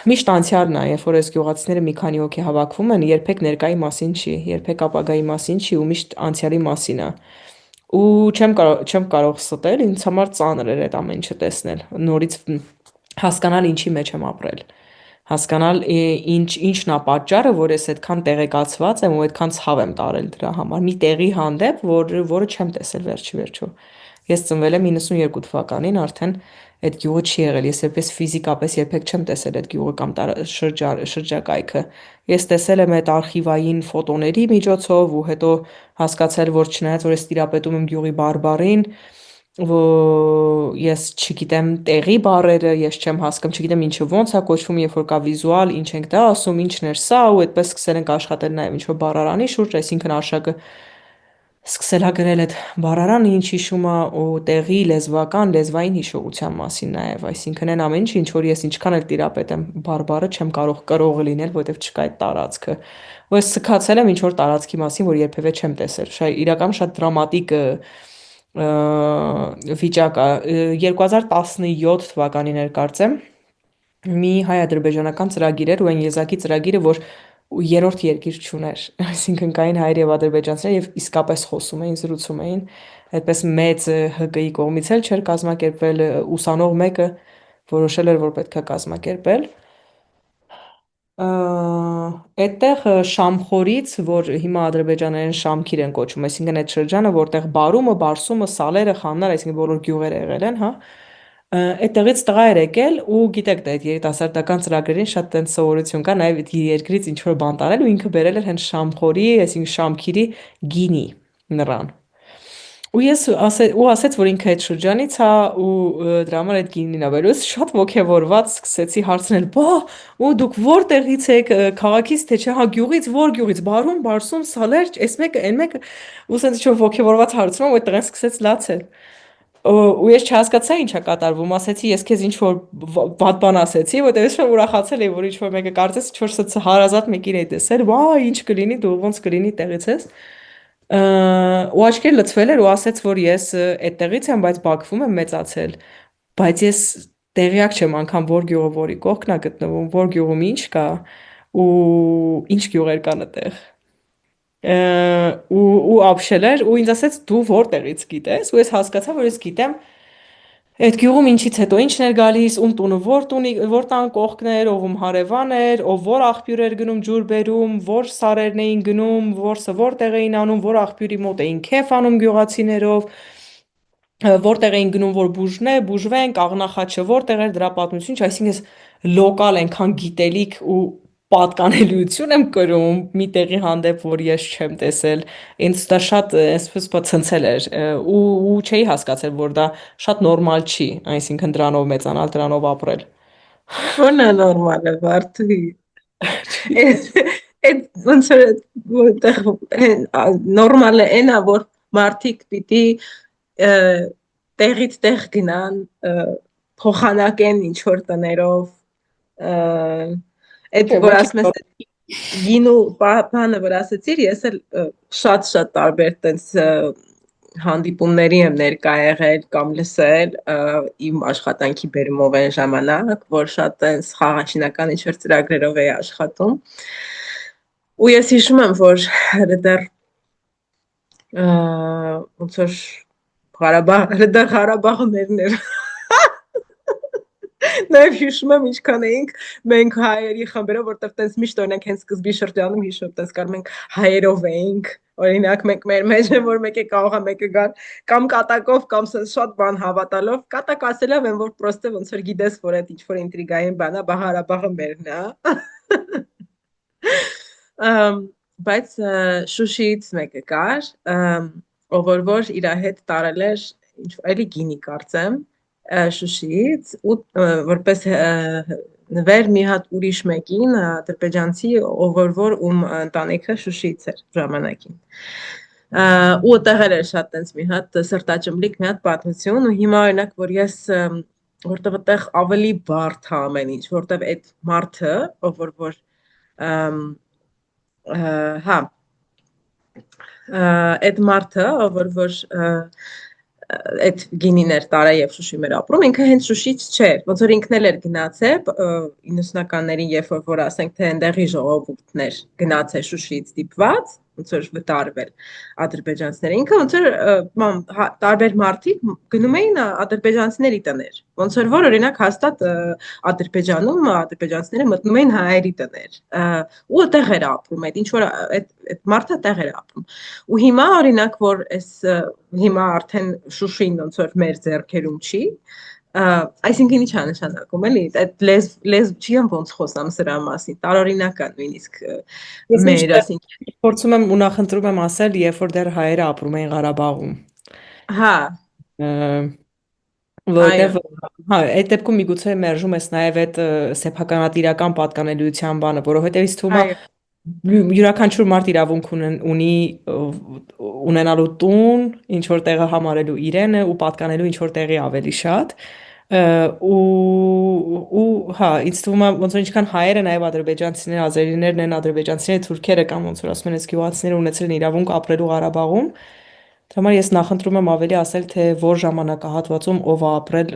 միշտ անցյալն է, երբ որ այս գյուղացիները մի քանի հոգի հավաքվում են, երբեք ներկայի մասին չի, երբեք ապագայի մասին չի ու միշտ անցյալի մասին է։ Ու չեմ կարող ստել, ինձ համար ծանր էր այդ ամեն ինչը տեսնել, նորից հասկանալ ինչի մեջ եմ ապրել, հասկանալ ինչն է պատճառը, որ ես այդքան տեղեկացված եմ ու այդքան ցավ եմ տարել դրա համար, մի տեղի հանդեպ, որը չեմ տեսել վերջի վերջո։ Ես ծնվել եմ 92 թվականին, արդեն այդ գյուղը չի եղել, ես երբես ֆիզիկապես երբեք չեմ տեսել այդ գյուղը կամ շրջակայքը։ Ես տեսել եմ այդ արխիվային ֆոտոների միջոցով ու հետո հասկացել, որ չնայած որ ես տիրապետում եմ գյուղի բարբառին, ես չգիտեմ տեղի բառերը, ես չեմ հասկանում, չգիտեմ ինչը ոնց է կոչվում, երբ որ կա վիզուալ, ինչ ենք դա ասում, ինչն էր սա ու այդպես սկսել ենք աշխատել նաև ինչ որ բառարանի շուրջ, այսինքն արշակը սկսել ա գրել այդ բառարանը ինչ հիշում է ու տեղի լեզվային հիշողության մասին նաև, այսինքն այն ամեն ինչ որ ես ինչքան էլ տիրապետեմ բարբառը չեմ կարող կրող լինել, որովհետև չկա այդ տարածքը։ Ու ես սկացել եմ ինչ որ տարածքի մասին, որ երբևէ չեմ տեսել։ Իրական շատ դրամատիկ վիճակ է 2017 թվականին էր կարծեմ մի հայ-ադրբեջանական ծրագիր էր ու այն եզակի ծրագիրը որ երրորդ երկիր չուներ այսինքն կային հայեր եւ ադրբեջանցիներ եւ իսկապես խոսում էին զրուցում էին այդպես մեծ ՀԿ-ի կողմից էլ չէր կազմակերպվել ուսանող մեկը որոշել էր որ պետք է կազմակերպել այդտեղ Շամխորից, որ հիմա ադրբեջաներեն Շամքիր են կոչում, այսինքն այդ շրջանը, որտեղ Բարումը, Բարսումը, Սալերը, Խաննար, այսինքն բոլոր գյուղերը եղել են, հա։ Այդտեղից տղա էր եկել ու գիտեք դա այդ երիտասարդական ծրագրերին շատ տենց սովորություն կա, նաև այդ երկրից ինչ որ բան տարել ու ինքը բերել էր հենց Շամխորի, այսինքն Շամքիրի գինի նրան։ ու ես ասեց, որ ինքը այդ շրջանից է ու դրա համար այդ գինին ա բերում։ Ես շատ ոգևորված սկսեցի հարցնել, բա ու դուք որտեղից եք, քաղաքից թե չէ, հա գյուղից, որ գյուղից, Բարում, Բարսում, Սալերջ, այս մեկը, այն մեկը, ու սենց ինչ-որ ոգևորված հարցնում, ու այդ տղեն սկսեց լացել։ Ու ես չհասկացա ինչ է կատարվում, ասեցի ես քեզ ինչ որ վատ բան ասեցի, որտեղ ես ուրախացել էի, որ ինչ որ մեկը կարծես ինչ որ սա հարազատ մեկին է տեսել, վայ, ինչ կլինի, դու ոնց կլինի տեղից ես։ Ու աչքեր լցվել էր ու ասեց, որ ես այդտեղից եմ, բայց Բաքվում եմ մեծացել, բայց ես տեղյակ չեմ անգամ որ գյուղը որի կողքն է գտնվում, որ գյուղում ինչ կա ու ինչ գյուղեր կան այդտեղ։ ու ապշել էր ու ինձ ասեց դու որտեղից գիտես ու ես հասկացա որ ես գիտեմ այդ գյուղում ինչից հետո ինչն էր գալիս ում տունը որ տան կողքն էր ով ում հարևան էր ով որ աղբյուր էր գնում ջուր բերում որ սարերն էին գնում որսը որտեղ էին անում որ աղբյուրի մոտ էին քեֆ անում գյուղացիներով որտեղ էին գնում որ բուժվեն կաղնախաչը որտեղ էր դրա պատմություն այսինքն ես լոկալ այնքան գիտելիք ու պատկանելիություն եմ կրում մի տեղի հանդեպ, որ ես չեմ տեսել, ինձ դա շատ այսպես ցնցել էր ու չէի հասկացել, որ դա շատ նորմալ չի, այսինքն դրանով մեծանալ, դրանով ապրել։ Որն է նորմալ է վարդի։ Այդ ոնց որ որտեղ նորմալ է այնա որ մարդիկ պիտի տեղից տեղ գնան փոխանակեն ինչ որ տներով այդ որ ասում ես գինու բանը որ ասեցիր ես էլ շատ տարբեր տենց հանդիպումների եմ ներկա եղել կամ լսել իմ աշխատանքի բերումով այն ժամանակ որ շատ տենց խաղաշինական ինչ որ ծրագրերով էի աշխատում ու ես հիշում եմ որ դեռ ոնց որ Ղարաբաղը մերն էր Նաև հիշում եմ ինչքան էինք մենք հայերի խմբերով որտեղ տենց միշտ օրինակ հենց սկզբի շրջանում հիշում տենց կար մենք հայերով էինք օրինակ մենք մեր մեջ որ մեկը կարող է մեկը գան կամ կատակով կամ շատ բան հավատալով կատակ ասելով են որ պրոստը ոնց որ գիտես որ այդ ինչ որ ինտրիգային բան է Ղարաբաղը մերն է բայց Շուշիից մեկը կար ով որ իր հետ տարել էր ինչ էլի գինի կարծեմ Շուշիից ու որպես նվեր մի հատ ուրիշ մեկին ադրբեջանցի ով որ ում ընտանիքը Շուշիից էր ժամանակին ու տեղել էր շատ տենց մի հատ սրտաճմլիկ մի հատ պատմություն ու հիմա օրինակ որ ես որտեղ այդտեղ ավելի բարդ է ամեն ինչ որտեղ այդ մարդը ով որ հա այդ մարդը ով որ այդ գինիներ տարա եւ Շուշիում էր ապրում ինքը հենց Շուշից չէր ոնց որ ինքն էլ էր գնացել 90-ականներին երբ որ ասենք թե այնտեղի ժողովուրդներ գնացել Շուշիից դիպված ոնց որ վտարվել ադրբեջանցիները ինքը ոնց որ տարբեր մարդիկ գնում էին ադրբեջանցիների տներ ոնց որ օրինակ հաստատ ադրբեջանում ադրբեջանցիները մտնում էին հայերի տներ ու այդտեղ էր ապրում այդ ինչ որ այդ մարդը այդտեղ էր ապրում ու հիմա օրինակ որ այս հիմա արդեն Շուշին ոնց որ մեր ձեռքերում չի այսինքն ինչ է նշանակում էլի այդ լեզվ չի ոնց խոսամ սրա մասին տարօրինական նույնիսկ մեր այսինքն փորձում եմ ու նախընտրում եմ ասել երբ որ դեռ հայերը ապրում էին Ղարաբաղում հա որտեվ հա այդ դեպքում միգուցե մերժում ես նաև այդ սեփականատիրական պատկանելիության բանը որովհետև ինձ թվում է յուրաքանչյուր մարդ իրավունք ունի ունենալու տուն, ինչ որ տեղը համարելու իրենը ու պատկանելու ինչ որ տեղի ավելի շատ ու հա ինձ թվում է ոնց որ ինչքան հայերը նաև ադրբեջանցիները, ազերիներն են, ադրբեջանցիները, թուրքերը կամ ոնց որ ասում են, այս գյուղացիները ունեցել են իրավունք ապրելու Ղարաբաղում Դրա համար ես նախընտրում եմ ավելի ասել, թե որ ժամանակահատվածում ով է ապրել,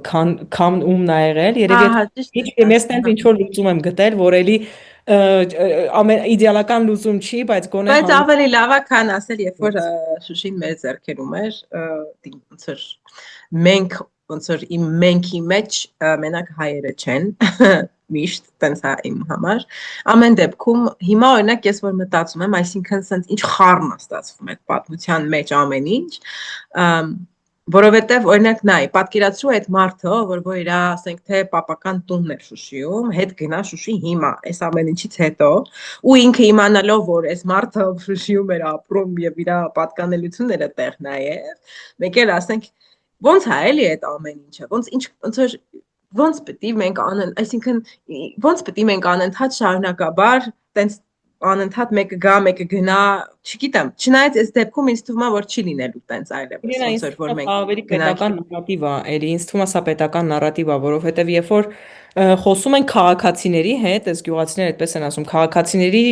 քան ում նա եղել, երևի մեստեն ինչ որ լուծում եմ գտել, որ էլի իդեալական լուծում չի, բայց գոնե Բայց ավելի լավ է, քան ասել, երբ որ Շուշին մեր ձեռքերում էր, ոնց որ մենք ոնց որ իմ մենքի մեջ մենակ հայերը չեն միշտ տենց է իմ համար ամեն դեպքում հիմա օրինակ ես որ մտածում եմ այսինքն սենց ինչ խառն է ստացվում այդ պատմության մեջ ամեն ինչ Որովհետև օրինակ նայ, պատկերացրու այդ մարդը, որ իր, ասենք թե պապական տունն էր Շուշիում, հետ գնա Շուշի հիմա, այս ամեն ինչից հետո, ու ինքը իմանալով, որ այս մարդը Շուշիում էր ապրում եւ իր պատկանելությունները տեղ նայեր, մեկ էլ ասենք ոնց է էլի այդ ամեն ինչը, ոնց պետք է մենք այսինքն ոնց պետք է մենք անընդհատ շարունակաբար տենց անընդհատ մեկը գա, մեկը գնա, չգիտեմ, չնայած այս դեպքում ինձ թվում է, որ չի լինելու տենց այլևս, Իրենա ոնց ինձ որ թվում է մենք սա ավելի գնանք պետական նարատիվ է, էլի ինձ թվում է սա պետական նարատիվ է, որովհետև երբ որ խոսում են քաղաքացիների հետ, այս գյուղացիները այդպես են ասում, քաղաքացիների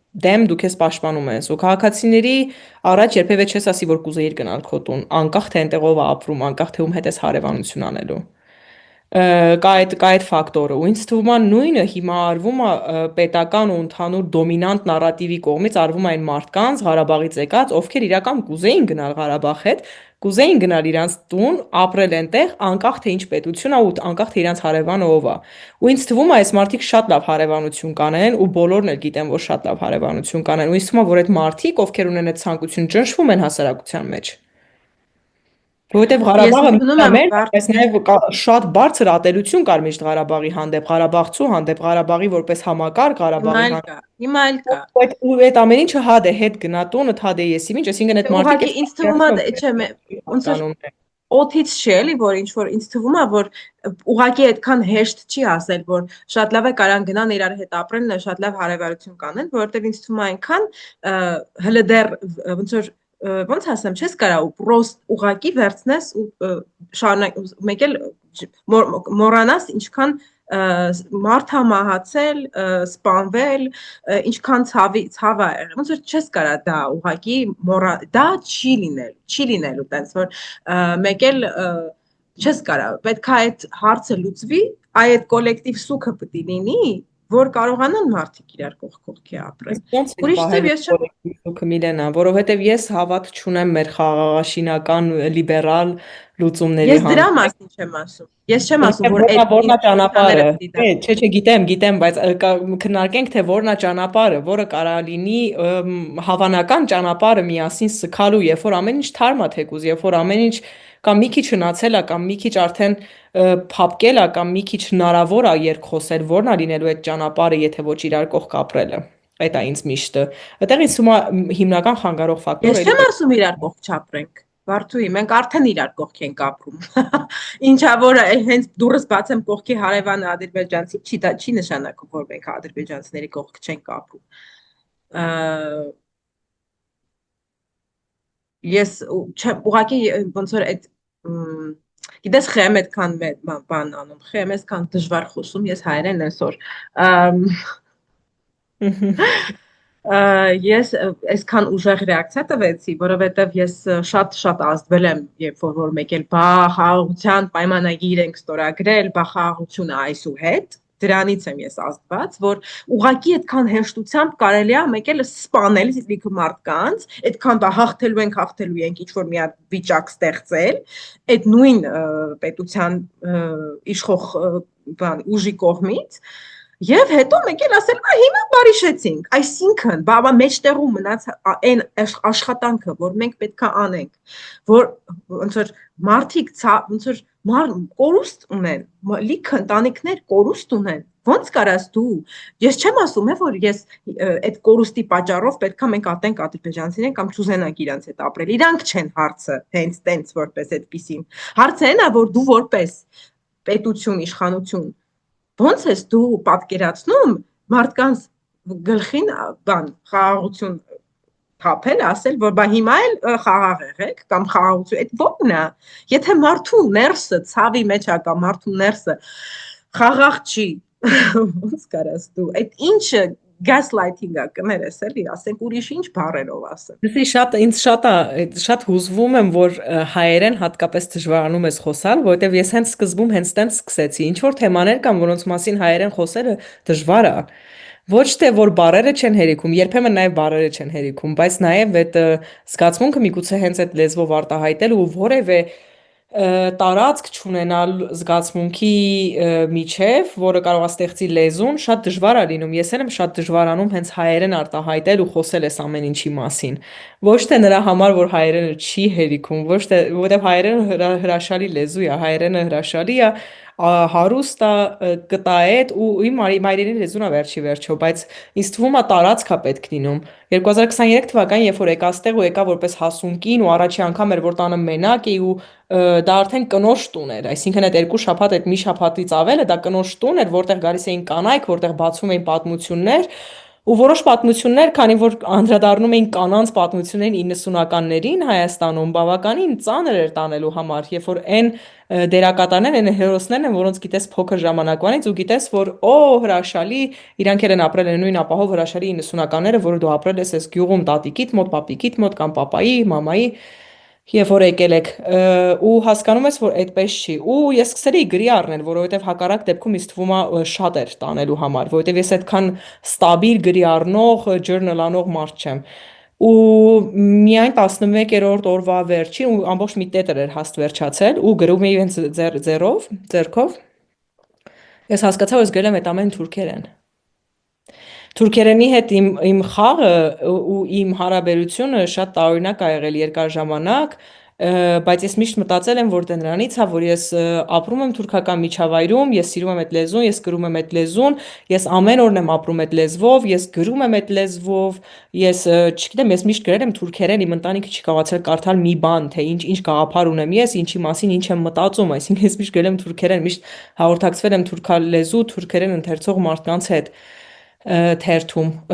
դեմ դու քեզ պաշտպանում ես, ու քաղաքացիների առաջ երբևէ չես ասի, որ կուզեիր գնալ քո տուն, անկախ թե այնտեղով է ապրում, անկախ թե ում հետ ես հարևանություն անելու կա այդ ֆակտորը ու ինձ թվում է նույնը հիմա արվում է պետական ու ընդհանուր դոմինանտ նարատիվի կողմից արվում է այն մարդկանց Ղարաբաղից եկած, ովքեր իրական կուզեին գնալ Ղարաբաղ հետ, կուզեին գնալ իրանց տուն, ապրել այնտեղ, անկախ թե ինչ պետություն է ու անկախ թե իրանց հարևանը ով է։ Ու ինձ թվում է այս մարդիկ շատ լավ հարևանություն կանեն ու բոլորն էլ գիտեն, որ շատ լավ հարևանություն կանեն։ Ու ինձ թվում է, որ այդ մարդիկ, ովքեր ունեն այդ ցանկություն, ճնշվում են հասարակության մեջ։ Որովհետև Ես Ղարաբաղը ընդունում միշտ եմ մեր, Վարդան, բայց նաև շատ բարձր ատելություն կար միշտ Ղարաբաղի հանդեպ, Ղարաբաղցու հանդեպ, Ղարաբաղի որպես համակարգ, հիմա Ղարաբաղի էլ հանդեպ։ կա, հիմա էլ կա։ Ու այդ ամեն ինչը հադ է հետ գնա տունը, հադ է եսի ինչ, այսինքն այդ մարդիկ Ուղղակի այս ինձ թվում է, չէ, ոնց որ պատկանում են։ օթից չի էլի, որ ինչ որ ինձ թվում է, որ ուղղակի այդքան հեշտ չի ասել, որ շատ լավ է կարան գնան իրար հետ ապրեն, շատ լավ հարևանություն կանեն, որովհետև ինձ թվում է այնքան հələ դեռ ոնց որ ոնց ասեմ, չես կարա ու պրոստ ուղղակի վերցնես ու շարունակ մեկ էլ մոռանաս ինչքան մարդ է մահացել, սպանվել, ինչքան ցավ է եղել։ Ոնց որ չես կարա դա ուղղակի դա չի լինելու տենց որ մեկ էլ չես կարա, պետք է այդ հարցը լուծվի, այդ կոլեկտիվ սուքը պետք է լինի, որ կարողանան մարդիկ իրար կողքի ապրել։ Ոնց եք Ուրիշ պահելու ես չեմ կոլեկտիվը Միլենա, որովհետև ես հավատ չունեմ մեր խաղաղաշինական լիբերալ լուծումների ես դրա հանդեպ։ մասին չեմ ասում։ Ես չեմ ասում, Իհարկե, որ այդ որնա ճանապարհը։ ինստիտուցիաները պետք է Չէ, գիտեմ, բայց քննարկենք թե որնա ճանապարհը, որը կարա լինի հավանական ճանապարհը միասին սկալու, երբ որ ամեն ինչ թարմ է թեկուզ, երբ որ ամեն ինչ կամ մի քիչ հնացել է, կամ մի քիչ արդեն փափկել է, կամ մի քիչ հնարավոր է երկխոսել, որն է լինելու այդ ճանապարհը, եթե ոչ իրար կողք ապրելը։ Այդ է ինձ միշտը։ Այդտեղ ինձ թվում է հիմնական խանգարող Ես ֆակտորը չեմ էլի ասում իրար կողք չապրենք։ Վարդուհի, մենք արդեն իրար կողք ենք ապրում։ Ինչա որ հենց դուրս բացեմ կողքի հարևանը ադրբեջանցի, դա չի նշանակում, որ մենք ադրբեջանցիների կողք չենք ապրում։ Ես չեմ ուղղակի ոնց որ այդ գիտես խեմ այդքան բան անում, խեմ այսքան դժվար խոսում, ես հայերեն այսօր ես այսքան ուժեղ ռեակցիա տվեցի, որովհետև ես շատ ազդվել եմ, երբ որ մեկ էլ բա խաղաղության պայմանագիր ենք ստորագրել, բա խաղաղությունը այսուհետ, դրանից եմ ես ազդված, որ ուղղակի այդքան հեշտությամբ կարելի է մեկ էլ սպանել լիքը մարդկանց, այդքան բա հաղթելու ենք ինչ որ մի հատ վիճակ ստեղծել, այդ նույն պետության իշխող բան ուժի կողմից Եվ հետո մեկ էլ ասել, հիմա բարիշեցինք, այսինքն, բավա մեջտեղում մնաց այն աշխատանքը, որ մենք պետք է անենք, որ ոնց որ մարդիկ ոնց որ կորուստ ունեն, լիքը ընտանիքներ կորուստ ունեն, ոնց կարաս դու, ես չեմ ասում, որ ես այդ կորուստի պատճառով պետք է մենք ատենք ադրբեջանցիներին կամ չուզենանք իրանց հետ ապրել, իրանք չեն հարցը, հենց տենց որպես այդպիսին, հարցը այն է, որ դու որպես պետություն, իշխանություն Ոնց ես դու պատկերացնում մարդկանց գլխին բան խաղաղություն թափել, ասել, որ բա հիմա էլ խաղաղ եղեք կամ խաղաղություն, այդ ո՞րն է։ Եթե մարդու ներսը ցավի մեջ է կամ մարդու ներսը խաղաղ չի, ոնց կարաս դու, այդ ինչը gaslighting-ը կներես էլի, ասենք ուրիշ ինչ բառերով ասեմ։ Լսի ինձ շատ հուզվում եմ, որ հայերեն հատկապես դժվարանում ես խոսալ, որովհետև ես հենց սկզբում հենց տենց սկսեցի։ Ինչ որ թեմաներ կան, որոնց մասին հայերեն խոսելը դժվար է։ Ոչ թե որ բառերը չեն հերիքում, երբեմն նաև բառերը չեն հերիքում, բայց նաև այդ զգացմունքը միգուցե հենց այդ լեզվով արտահայտել ու որևէ տարածք չունենալ զգացմունքի միջև, որը կարող է ստեղծի լեզուն, շատ դժվար է լինում։ Ես էլ եմ շատ դժվարանում հենց հայերեն արտահայտել ու խոսել այս ամեն ինչի մասին։ Ոչ թե նրա համար, որ հայերենը չի հերիքում, ոչ թե որովհետև հայերենը հրաշալի լեզու է, հայերենը հրաշալի է, հարուստ է, կտայետ ու իմ մայրենի լեզուն է վերջի վերջո, բայց ինձ թվում է տարածք է պետք լինում։ 2023 թվականին, երբ որ եկա ստեղ ու եկա որպես հասուն կին ու առաջի անգամ էր որ տանը մենակ էի ու դա արդեն կնոջ տուն էր, այսինքն այդ երկու շաբաթ, այդ մի շաբաթից ավելը դա կնոջ տուն էր, որտեղ գալիս էին կանայք, որտեղ բացում էին պատմություններ ու որոշ պատմություններ, քանի որ անդրադառնում էին կանանց պատմություններին 90-ականներին Հայաստանում, բավականին ծանր էր տանելու համար, երբ որ այն դերակատարներն, այն հերոսներն են, որոնց գիտես փոքր ժամանակվանից ու գիտես, որ հրաշալի, իրանք են ապրել են նույն ապահով հրաշալի 90-ականները, որը դու ապրել ես այս գյուղում տատիկիդ մոտ, պապիկիդ մոտ կամ պապայի, մամայի, երբ որ եկել եք ու հասկանում ես, որ այդպես չի։ Ու ես սկսել էի գրի առնել, որովհետև հակառակ դեպքում ինձ թվում է շատ էր տանելու համար, որովհետև ես այդքան ստաբիլ գրի առնող, journal անող մարդ չեմ։ Ու միայն 11-րդ օրվա վերջին ու ամբողջ մի տետր էր հաստ վերջացել ու գրում էի հենց ձեռքով, ես հասկացա, որ ես գրել եմ այդ ամեն թուրքերեն։ Թուրքերենի հետ իմ խաղը ու իմ հարաբերությունը շատ տարօրինակ ա եղել երկար ժամանակ, բայց ես միշտ մտածել եմ, որ դա նրանից է, որ ես ապրում եմ թուրքական միջավայրում, ես սիրում եմ այդ լեզուն, ես գրում եմ այդ լեզուն, ես ամեն օրն եմ ապրում այդ լեզվով, ես գրում եմ այդ լեզվով, ես չգիտեմ, ես միշտ գրել եմ թուրքերեն, իմ ընտանիքը չի կարողացել կարդալ մի բան, թե ինչ գաղափար ունեմ ես, ինչի մասին ինչ եմ մտածում, այսինքն ես միշտ գրել եմ թուրքերեն, միշտ հաղորդակցվել եմ թուրքալեզու, թուրքերեն ընթերցող մարդկանց հետ թերթում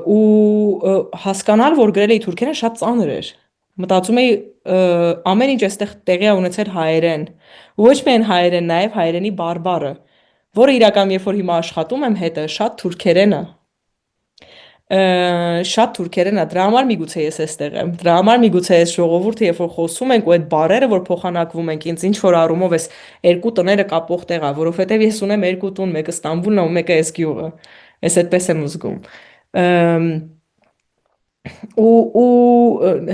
ու հասկանալ, որ գրել էի թուրքերեն շատ ծանր էր։ Մտածում էի ամեն ինչ այստեղ տեղի է ունեցել հայերեն։ Ոչ միայն հայերեն, նաև հայերենի բարբառը, որը իրականում երբ որ հիմա աշխատում եմ հետը, շատ թուրքերեն է։ Շատ թուրքերեն է, դրա համար միգուցե ես այստեղ եմ։ Դրա համար միգուցե այս ժողովուրդը, երբ որ խոսում ենք ու այդ բառերը, որ փոխանակվում ենք, ինձ ինչ որ առումով էս երկու տները կապող տեղ է, որովհետև ես ունեմ երկու տուն, մեկը Ստամբուլն է ու մեկը այս գյուղը։ Ես այդպես եմ զգում։ Ու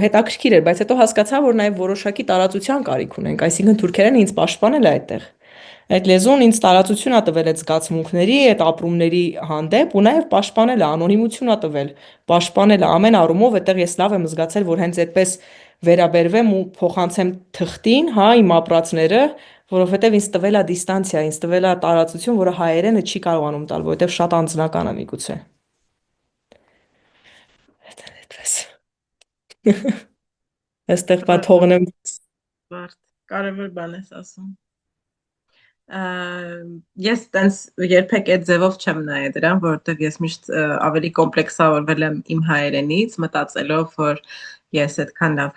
հետաքրքիր էր, բայց հետո հասկացա, որ նաև որոշակի տարածության կարիք ունենք, այսինքն թուրքերենը ինձ պաշտպանել է այդտեղ։ Այդ լեզուն ինձ տարածություն ա տվել այդ զգացմունքների, այդ ապրումների հանդեպ ու նաև պաշտպանել է, անոնիմություն ա տվել, պաշտպանել է ամեն առումով, այդտեղ ես լավ եմ զգացել, որ հենց այդպես վերաբերվեմ ու փոխանցեմ թղթին, հա, իմ ապրածները, որովհետև ինձ տվել է դիստանցիա, ինձ տվել է տարածություն, որը հայերենը չի կարողանում տալ, որովհետև շատ անձնական է միգուցե։ Այդպես։ Այստեղ բա թողնեմ։ Բարդ, կարևոր բան ես ասում։ Ես տենց երբեք այդ ձևով չեմ նայել դրան, որովհետև ես միշտ ավելի կոմպլեքսավորվել եմ իմ հայերենից, մտածելով, որ ես այդքան լավ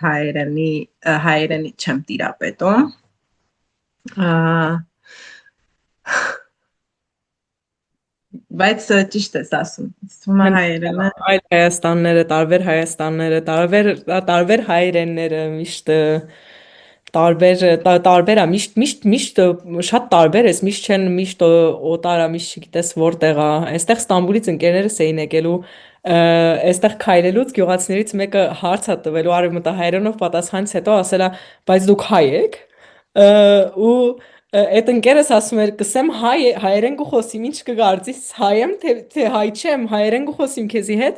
հայերենի չեմ տիրապետում։ Բայց ճիշտ ես ասում։ Թվում է հայերենը Այլ Հայաստանները, տարբեր հայերենները միշտ տարբեր է, միշտ շատ տարբեր ես, միշտ չեն, միշտ օտար է, միշտ չգիտես որտեղ է։ Այստեղ Ստամբուլից ընկերներս էին եկել ու այստեղ քայլելուց գյուղացիներից մեկը հարց ա տվել ու արևմտահայերենով պատասխանից հետո ասել է, բայց դուք հայ եք։ Ու այդ ընկերս ասում էր, կսեմ հայերեն կխոսիմ, ինչ կգործիս, հայ եմ, թե հայ չեմ, հայերեն կխոսիմ քեզի հետ,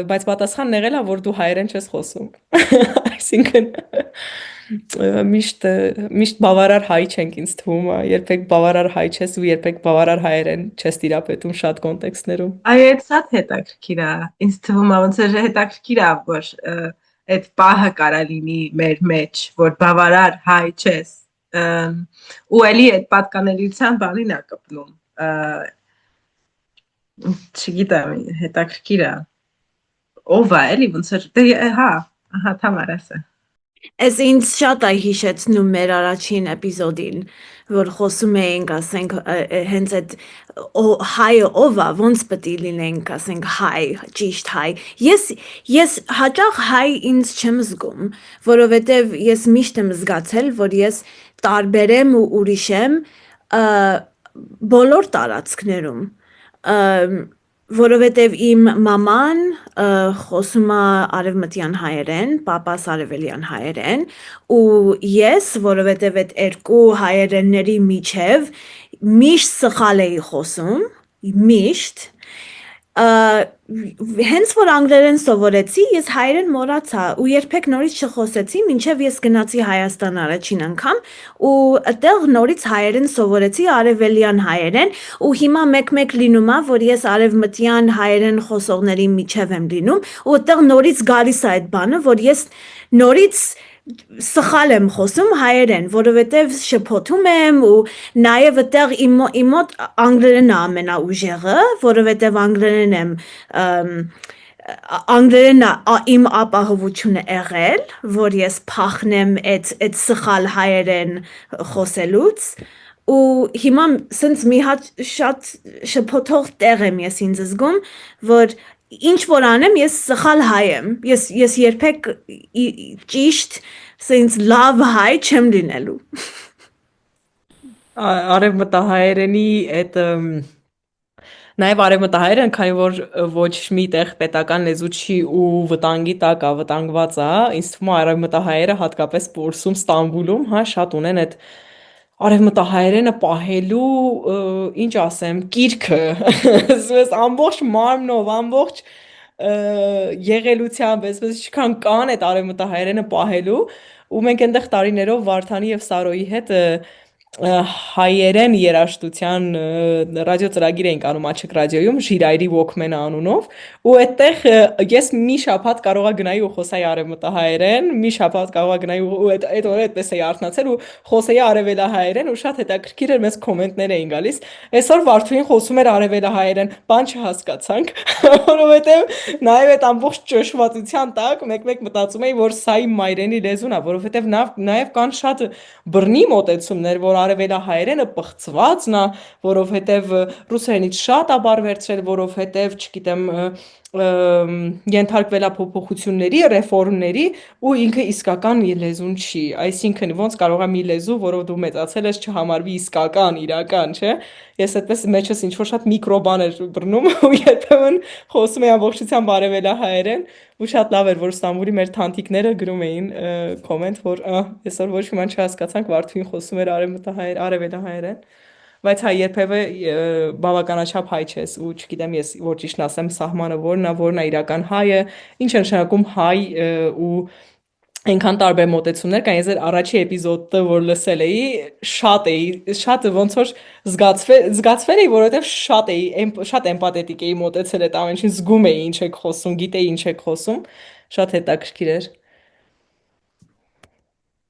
բայց պատասխանն եղել է, որ դու հայերեն չես խոսում։ Այսինքն միշտ բավարար հայ չենք ինձ թվում է, երբեք բավարար հայ չես ու երբեք բավարար հայերեն չես տիրապետում շատ կոնտեքստներում։ Այ այդ շատ հետաքրքիր է։ Ինձ թվում է, ոնց որ հետաքրքիր է, որ այդ պահը կարա լինի մեր մեջ, որ բավարար հայ չես։ Ու էլի այդ պատկանելիության բանին է կպնում։ Չգիտեմ, հետաքրքիր է։ Ով է, էլի ոնց որ հա, Թամար ասա։ Այս ինձ շատ է հիշեցնում մեր առաջին էպիզոդին, որ խոսում էինք, ասենք, հենց այդ հայը ով է, ոնց պետք է լինենք, ասենք, հայ, ճիշտ հայ։ Ես հաճախ հայ ինձ չեմ զգում, որովհետև ես միշտ եմ զգացել, որ ես տարբեր եմ ու ուրիշ եմ բոլոր տարածքներում։ որովհետև իմ մաման խոսում է արևմտյան հայերեն, պապաս արևելյան հայերեն, ու ես, որովհետև այդ երկու հայերենների միջև միշտ սխալ էի խոսում, միշտ, հենց որ անգլերեն սովորեցի, ես հայերեն մոռացա ու երբեք նորից չխոսեցի, մինչև ես գնացի Հայաստան առաջին անգամ ու այդտեղ նորից հայերեն սովորեցի արևելյան հայերեն ու հիմա մեկ-մեկ լինում է, որ ես արևմտյան հայերեն խոսողների միջև եմ լինում ու այդտեղ նորից գալիս է այդ բանը, որ ես նորից սխալ եմ խոսում հայերեն, որովհետև շփոթում եմ ու նաև այդտեղ իմ մոտ անգլերենը ամենաուժեղը, որովհետև անգլերեն եմ անգլերենը իմ ապահովությունը եղել, որ ես փախնեմ այդ սխալ հայերեն խոսելուց ու հիմա սենց մի հատ շատ շփոթող տեղ եմ ես ինձ զգում, որ ինչ որ անեմ, ես սխալ հայ եմ, ես երբեք ճիշտ սենց լավ հայ չեմ լինելու։ Արևմտահայերենի այդ նաև արևմտահայերեն, քանի որ ոչ մի տեղ պետական լեզու չի ու վտանգի տակ է, վտանգված է, ինձ թվում է արևմտահայերը հատկապես Պորսում, Ստամբուլում, հա, շատ ունեն այդ արևմտահայերենը պահելու, ինչ ասեմ, կիրքը, ասես ամբողջ մարմնով, ամբողջ եղելությամբ, այսպես ինչքան կան այդ արևմտահայերենը պահելու, ու մենք այնտեղ տարիներով Վարդանի եւ Սարոյի հետ հայերեն երաժշտության ռադիոծրագիր էինք անում Աչիկ ռադիոյում Ժիրայրի Walkman-ը անունով ու այդտեղ ես մի շաբաթ կարողա գնայի ու խոսայի արևմտահայերեն, մի շաբաթ կարողա գնայի ու այդ օրը այդպես էի արթնացել ու խոսեի արևելահայերեն ու շատ հետաքրքիր էր, մեզ կոմենտներ էին գալիս։ Այսօր Վարդուհին խոսում էր արևելահայերեն, բան չհասկացանք, որովհետև նաև այդ ամբողջ ճշմարտության տակ մեկ-մեկ մտածում էի, որ սա իմ մայրենի լեզուն է, որովհետև նաև կան շատ բռնի մոտեցումներ, որ արևելահայերենը պղծվածն է, որովհետև ռուսերենից շատ է բառ վերցրել, որովհետև, չգիտեմ, ենթարկվել է փոփոխությունների, ռեֆորմների ու ինքը իսկական լեզուն չի, այսինքն ոնց կարող է մի լեզու, որով դու մեծացել ես, չհամարվի իսկական, իրական, չէ։ Ես այդպես մեջս ինչ որ շատ միկրո բաներ բռնում ու երբեմն խոսում էի ամբողջությամբ արևելահայերեն ու շատ լավ էր, որ Ստամբուլի մեր թանթիկները գրում էին կոմենտ, որ այսօր ոչ մի բան չհասկացանք, Վարդուհին խոսում էր արևելահայերեն, բայց հայ երբևէ բավականաչափ հայ չես ու չգիտեմ ես որ ճիշտն ասեմ սահմանը որն է իրական հայը, ինչ է նշանակում հայ ու այնքան տարբեր մոտեցումներ կան, ես առաջի էպիզոդը որ լսել էի, շատ ոնց որ զգացվել էի, որովհետև շատ էմպաթետիկ էի մոտեցել այդ ամեն ինչին, զգում էի ինչ եք խոսում, գիտեի ինչ եք խոսում, շատ հետաքրքիր էր։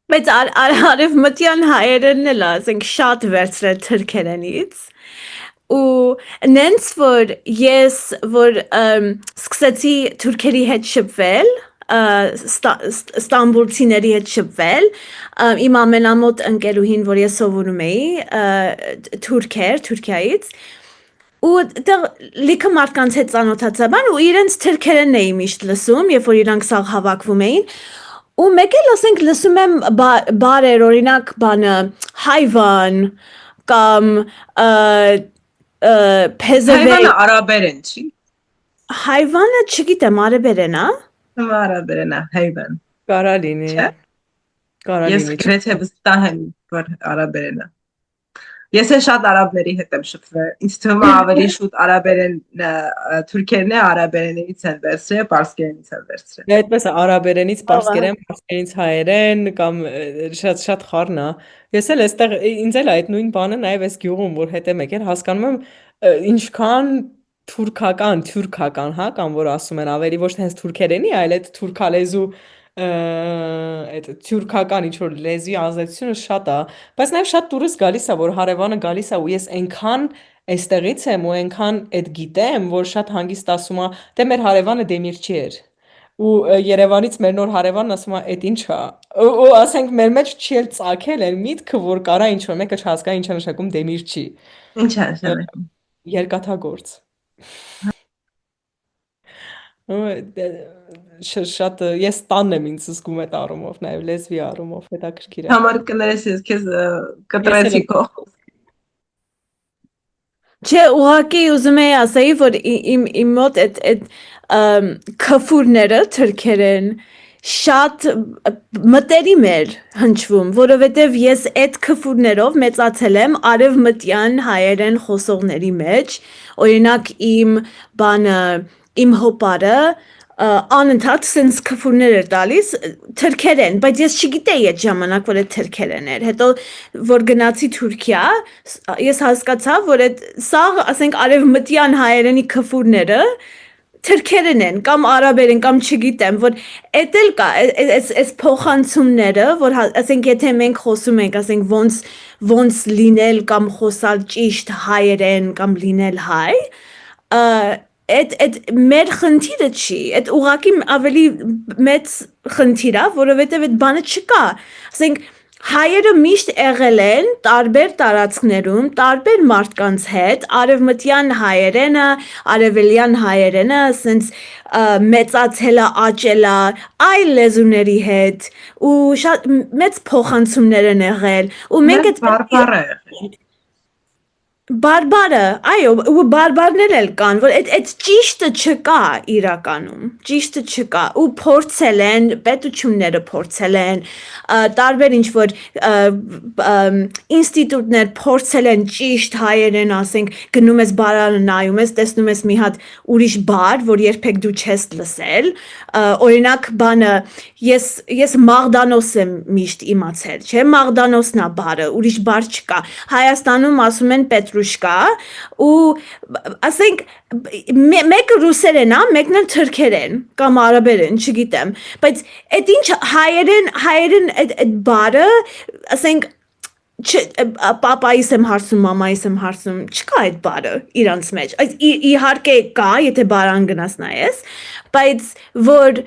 Բայց արևմտյան հայերենն էլ ասենք շատ վերցրել թրքերենից ու նենց որ ես որ սկսեցի թուրքերի հետ շփվել ստամբուլցիների հետ շփվել իմ ամենամոտ ընկերուհին որ ես սովորում էի Թուրքիայից ու դեռ լիքը մարդկանց հետ ծանոթացա բան ու իրենց թրքերենն էի միշտ լսում երբ որ իրանք սաղ հավաքվում էին ու մեկ էլ ասենք լսում եմ բարեր օրինակ բանը հայվան կամ Հայվանը արաբերեն չի։ Հայվանը չգիտեմ արաբերեն է։ Արաբերեն է հայվան։ Կարա լինի։ Ես գրեթե վստահ եմ որ արաբերեն է։ Ես շատ արաբների հետ եմ շփվել։ Ինձ թվում է ավելի շուտ արաբերեն թուրքերն է արաբերենից են վերցրել, պարսկերենից են վերցրել։ Այդպես է արաբերենից պարսկերեն, պարսկերենից հայերեն կամ շատ խառն է։ Ես էլ այստեղ ինձ էլ այդ նույն բանը նաև այս գյուղում որ հետ եմ եկել, հասկանում եմ ինչքան թուրքական, հա, կամ որ ասում են ավելի ոչ թե հենց թուրքերենի, այլ այդ թուրքալեզու այդ թուրքական ինչ որ լեզվի ազդեցությունը շատ է, բայց նաև շատ դուրս գալիս է, որ հարևանը գալիս է ու ես այնքան այստեղից եմ ու այնքան այդ գիտեմ, որ շատ հանգիստ ասում է, դե մեր հարևանը Դեմիրճի էր։ Ու Երևանից մեր նոր հարևանն ասում է, այդ ինչ է։ Ու ասենք մեր մեջ չի էլ ծագել էր միտքը, որ կարա ինչ որ մեկը չհասկանա ինչ է նշանակում Դեմիրճի։ Ինչ է նշանակում։ Երկաթագործ։ Շատ ես տանն եմ ինձ զգում այդ առումով, նաև լեզվի առումով, հետաքրքիր է։ Համար կներես ես քեզ կտրեցի քո։ Չէ, ուղղակի ուզում էի ասեի, որ իմ մոտ այդ քֆուրները թրքերեն շատ մտերիմ էր հնչվում, որովհետև ես այդ քֆուրներով մեծացել եմ արևմտյան հայերեն խոսողների մեջ, օրինակ իմ հոպարը անընդհատ սենց քֆուրներ էր տալիս թրքերեն, բայց ես չգիտեի այդ ժամանակ, որ այդ թրքերեն էր, հետո որ գնացի Թուրքիա, ես հասկացա, որ սա, ասենք, արևմտյան հայերենի քֆուրները թրքերեն են կամ արաբերեն կամ չգիտեմ, որ էդ էլ կա, այս փոխանցումները, որ ասենք եթե մենք խոսում ենք, ասենք ոնց լինել կամ խոսալ ճիշտ հայերեն կամ լինել հայ, այդ մեր խնդիրը չի, այդ ուղղակի ավելի մեծ խնդիր է, որովհետև այդ բանը չկա, ասենք հայերը միշտ եղել են տարբեր տարածքներում, տարբեր մարդկանց հետ, արևմտյան հայերենը, արևելյան հայերենը, ասենց մեծացել է, աճել է այլ լեզուների հետ ու շատ մեծ փոխանցումներ են եղել ու մենք այդ բարբառը եղել։ Բարբարը, այո, ու բարբարներ էլ կան, որ այդ ճիշտը չկա իրականում, ճիշտը չկա, ու փորձել են, պետությունները փորձել են, տարբեր ինչ-որ ինստիտուտներ փորձել են ճիշտ հայերեն, ասենք, գնում ես բարանը նայում ես, տեսնում ես մի հատ ուրիշ բար, որ երբեք դու չես լսել, օրինակ բանը, ես Մաղդանոս եմ միշտ իմացել, չէ, Մաղդանոսն է բարը, ուրիշ բար չկա, Հայաստանում ասում են Պետրուշկա, ու ասենք, մեկը ռուսերեն է, մեկն էլ թրքերեն, կամ արաբերեն, չգիտեմ, բայց այդ ինչ հայերեն այդ բարը, ասենք, պապայիս եմ հարցնում, մամայիս եմ հարցնում, չկա այդ բարը իրանց մեջ, իհարկե կա, եթե բարան գնաս նայես, բայց որ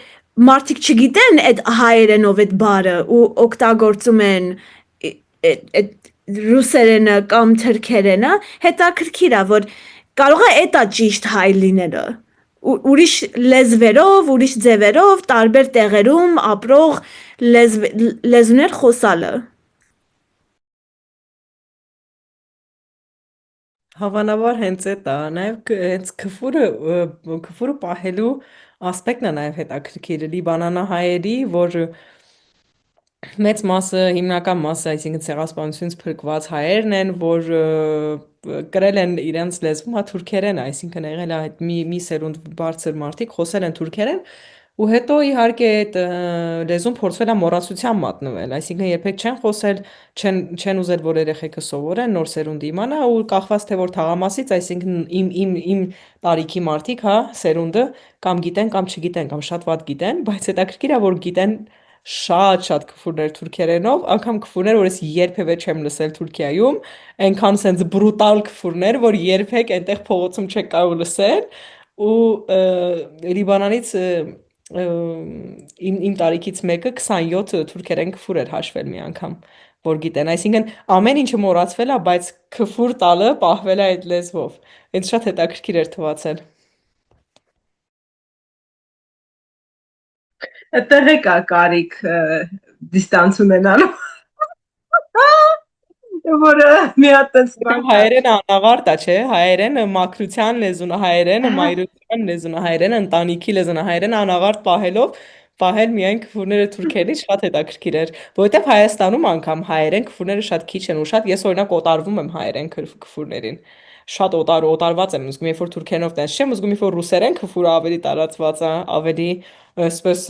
մարդիկ չգիտեն այդ հայերենով այդ բարը ու օգտագործում են այդ ռուսերենը կամ թրքերենը, հետաքրքիր է, որ կարող է էտա ճիշտ հայ լինելը, ուրիշ լեզվերով, ուրիշ ձևերով, տարբեր տեղերում ապրող լեզուներ խոսալը։ Հավանաբար հենց այդ է, նաև հենց քֆուրը պահելու ասպեկտն է նաև հետաքրքիր լիբանանահայերի, որ մեծ մասը, հիմնական մասը, այսինքն ցեղասպանությունից փրկված հայերն են, որ կրել են իրենց լեզվում հա թուրքերեն, այսինքն եղել է այդ մի սերունդ բարձր մարդիկ խոսել են թուրքերեն, ու հետո իհարկե այդ լեզուն փորձվել է մոռացության մատնվել, այսինքն երբեք չեն խոսել, չեն ուզել, որ երեխեքը սովորեն, նոր սերունդը իմանա ու կախված թե որ թաղամասից, այսինքն իմ տարիքի մարդիկ, հա, սերունդը կամ գիտեն կամ չգիտեն կամ շատ վատ գիտեն, բայց հետաքրքիր է որ գիտեն շատ քֆուրներ թուրքերենով, անգամ քֆուրներ, որ ես երբևէ չեմ լսել Թուրքիայում, այնքան sense բրուտալ քֆուրներ, որ երբեք այնտեղ փողոցում չեք կարող լսել, ու Լիբանանից իմ տարիքից մեկը 27 թուրքերեն քֆուր էր հաշվել մի անգամ, որ գիտեն, այսինքն ամեն ինչը մոռացվել է, բայց քֆուր տալը պահվել է այդ լեզվով, ինձ շատ հետաքրքիր էր թվացել։ Այդտեղ է կա կարիք դիստանց ունենալու, որը մի հատ Որտեղ հայերենը անաղարտ է, չէ, հայերենը մաքրության լեզուն է, հայերենը մայրության լեզուն է, հայերենը ընտանիքի լեզուն է, հայերենը անաղարտ պահել միայն քֆուրները թուրքերից շատ հետաքրքիր էր, որովհետև Հայաստանում անգամ հայերեն քֆուրները շատ քիչ են ու շատ ես օրինակ օտարվում եմ հայերեն քֆուրներին, շատ օտարված եմ զգում, երբ որ թուրքերենով տես չեմ զգում, երբ որ ռուսերեն քֆուրը ավելի տարածված է, ավելի այսպես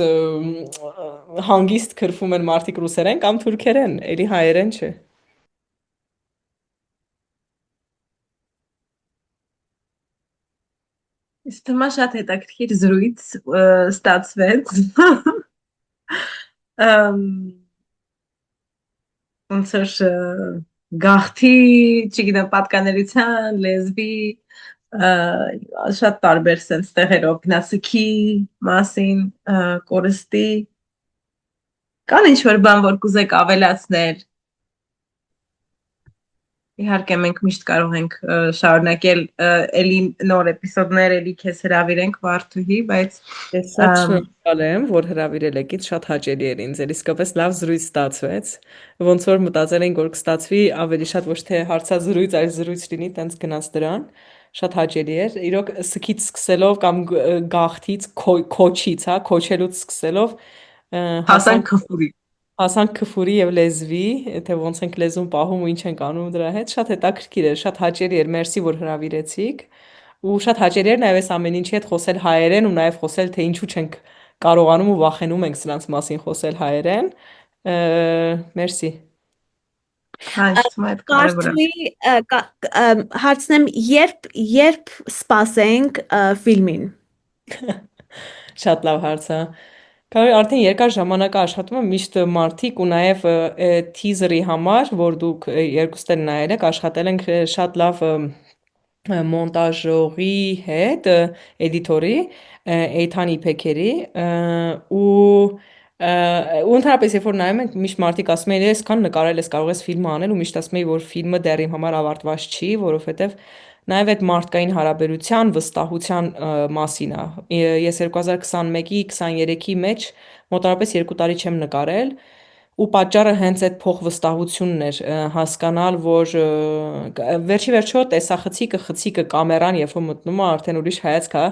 հանգիստ քրվում են մարդիկ ռուսերեն կամ թուրքերեն, էլի հայերեն չէ։ Իսկ թվում է շատ հետաքրքիր զրույց ստացվեց։ Ոնց որ գաղթի, չգիտեմ, պատկանելիության, լեզվի, շատ տարբեր sense տեղերով, գնացքի մասին, կորստի, կան ինչ-որ բան, որ կուզեք ավելացնել։ Իհարկե մենք միշտ կարող ենք շարունակել էլի նոր էպիզոդներ, էլի քեզ հրավիրենք Վարդուհի, բայց Ես շատ շնորհակալ եմ, որ հրավիրել եք, շատ հաճելի էր ինձ, իսկապես լավ զրույց ստացվեց։ Ոնց որ մտածել ենք, որ կստացվի ավելի շատ ոչ թե հարցազրույց, այլ զրույց լինի, տենց գնաց դրան։ Շատ հաճելի էր։ Իրոք սկից սկսելով կամ գաղթից, քոչից, հա, քոչելուց սկսելով հասանք հասանք քֆուրի։ հասանք քֆուրի եւ լեզվի, թե ոնց ենք լեզուն պահում ու ինչ ենք անում դրա հետ, շատ հետաքրքիր էր, շատ հաճելի էր, մերսի որ հրավիրեցիք։ Ու շատ հաճելի էր նաև այս ամեն ինչի հետ խոսել հայերեն ու նաև խոսել թե ինչու չենք կարողանում ու վախենում ենք սրանց մասին խոսել հայերեն։ Մերսի։ Հանճ, այդ կարևոր է։ Կարծում հարցնեմ, երբ սպասենք ֆիլմին։ Շատ լավ հարց է։ Կարո՞ղ արդեն երկար ժամանակ է աշխատում եմ միշտ մարդիկ ու նաև թիզերի համար, որ դուք երկուստ էլ նայել եք, աշխատել ենք շատ լավ մոնտաժողի հետ, էդիտորի, Էյթան Իփեքերի ու ընդհանրապես երբ որ նայում ենք միշտ մարդիկ ասում են այսքան նկարել ես կարող ես ֆիլմ անել ու միշտ ասում եմ որ ֆիլմը դեռ իմ համար ավարտված չի, որովհետև նաև այդ մարդկային հարաբերության, վստահության մասին է։ Ես 2021-ի, 23-ի մեջ մոտավորապես 2 տարի չեմ նկարել ու պատճառը հենց այդ փոխվստահությունն էր հասկանալ, որ վերջի վերջո տեսախցիկը կամերան երբ որ մտնում է արդեն ուրիշ հայացք է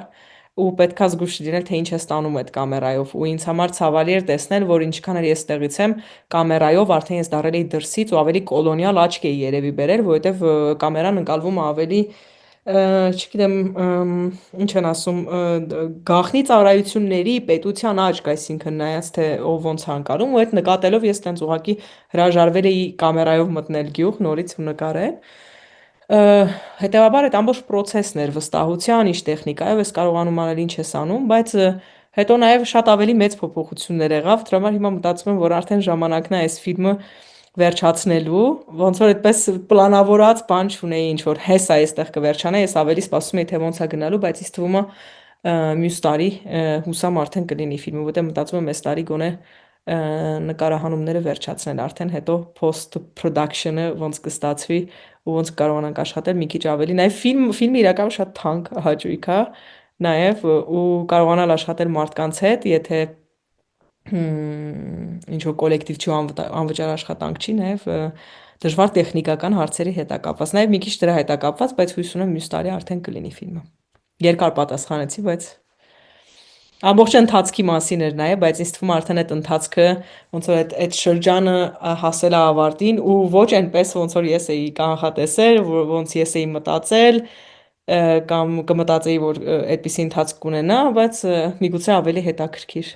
ու պետքա զգուշ լինել թե ինչ է ստանում այդ կամերայով ու ինձ համար ցավալի էր տեսնել, որ ինչքան էլ ես տեղից եմ կամերայով արդեն ես դարել էի դրսից ու ավելի կոլոնիալ աչք էի երևի բերել, որովհետև կամերան ընկալվում է ավելի չգիտեմ, ինչ են ասում, գաղտնի ծառայությունների պետության աչք, այսինքն նայած թե ով ոնց է անցալում, ու այդ նկատելով ես տենց ուղակի հրաժարվել էի կամերայով մտնել գյուղ, նորից ու նկարել։ Հետևաբար այդ ամբողջ process-ն էր վստահության, ինչ տեխնիկայով ես կարողանում անել, ինչ ես անում, բայց հետո նաև շատ ավելի մեծ փոփոխություններ եղավ, դրա համար հիմա մտածում եմ, որ արդեն ժամանակն է այս ֆիլմը վերջացնելու, ոնց որ այդպես պլանավորած բան չունեի, ինչ որ հեսա այստեղ կվերջանա, ես ավելի սպասում էի թե ոնց է գնալու, բայց ինձ թվում է մյուս տարի հուսամ արդեն կլինի ֆիլմը, որտեղ մտածում եմ այս տարի գոնե նկարահանումները վերջացնել, արդեն հետո post production-ը ոնց կստացվի ու ոնց կարողանանք աշխատել մի քիչ ավելի։ Նաև ֆիլմը իրականում շատ թանկ հաճույք է, նաև ու կարողանալ աշխատել մարդկանց հետ, եթե ինչ որ կոլեկտիվ չի անվճար աշխատանք չի, նաև դժվար տեխնիկական հարցերի հետ է կապված։ Նաև մի քիչ դրա հետ է կապված, բայց հույս ունեմ մյուս տարի արդեն կլինի ֆիլմը։ Երկար պատասխանեցի, բայց ամբողջ ընթացքի մասին էր նաև, բայց ինձ թվում է արդեն այդ ընթացքը ոնց որ այդ շրջանը հասել է ավարտին ու ոչ այնպես ոնց որ ես էի կանխատեսել, ոնց ես էի մտածել կամ կմտածեի, որ այդպիսի ընթացք կունենա, բայց միգուցե ավելի հետաքրքիր։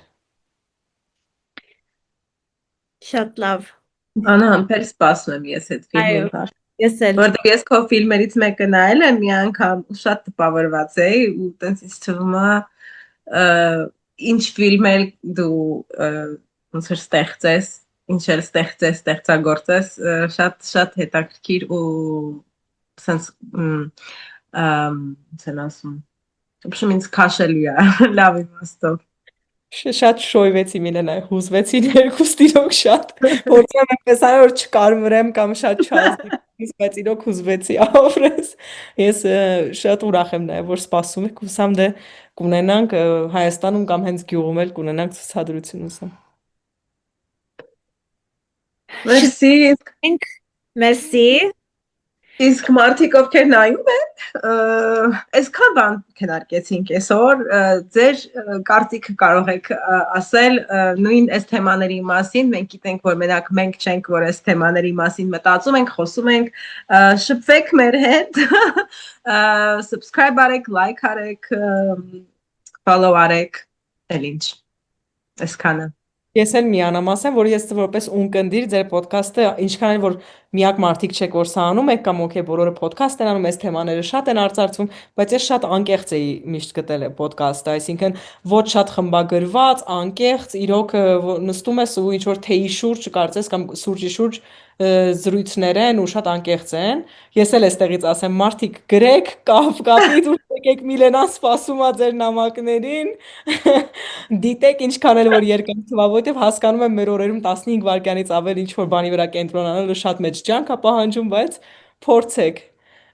Շատ լավ։ Անհամբեր սպասում եմ ես այդ ֆիլմին, Այո, ես էլ։ որտեղ ես քո ֆիլմերից մեկը նայել եմ մի անգամ ու շատ տպավորված էի ու տենց ինձ թվում է ինչ ֆիլմեր դու ոնց որ ստեղծես, ինչ էլ ստեղծես, ստեղծագործես, շատ շատ հետաքրքիր ու sense ցեն ասում։ Ոբշեմ ինձ քաշելի է լավ իմաստով։ Շատ շոյվեցի Միլենա, հուզվեցին երկուստ իրոք շատ, փորձում եմ այնպես անել, որ չկարմրեմ կամ շատ չազդեցնեմ, բայց իրոք հուզվեցի ավրես։ Ես շատ ուրախ եմ նաև, որ սպասում եք, հուսամ դե կունենանք Հայաստանում կամ հենց գյուղում էլ կունենանք ցուցադրություն հուսամ։ Մերսի, Մերսի։ իսկ մարդիկ ովքեր նայում են, այսքան բան քննարկեցինք այսօր, ձեր կարծիքը կարող եք ասել նույն այս թեմաների մասին, մենք գիտենք, որ մենակ մենք չենք, որ այս թեմաների մասին մտածում ենք, խոսում ենք, շփվեք մեր հետ, subscribe արեք, like արեք, follow արեք, էլ ինչ, այսքանը։ Ես էլ միանամ ասեմ, որ ես որպես ունկնդիր ձեր ոդքասթը, ինչքան էլ որ միակ մարդիկ չեք, որ սա անում եք կամ օքեյ բոլորը ոդքասթ են անում, այս թեմաները շատ են արծարծում, բայց ես շատ անկեղծ էի միշտ գտել ոդքասթը, այսինքն ոչ շատ խմբագրված, անկեղծ, իրոք նստում ես ու ինչ որ թեյի շուրջ կարծես կամ սուրճի շուրջ զրույցներ են ու շատ անկեղծ են։ Ես էլ էստեղից ասեմ, մարդիկ գրեք, կապից ու եկեք Միլենան սպասում է ձեր նամակներին։ Դիտեք ինչքան էլ որ երկար թվա, որովհետև հասկանում եմ մեր օրերում 15 վայրկյանից ավել ինչ որ բանի վրա կենտրոնանալը շատ մեծ ջանք է պահանջում, բայց փորձեք։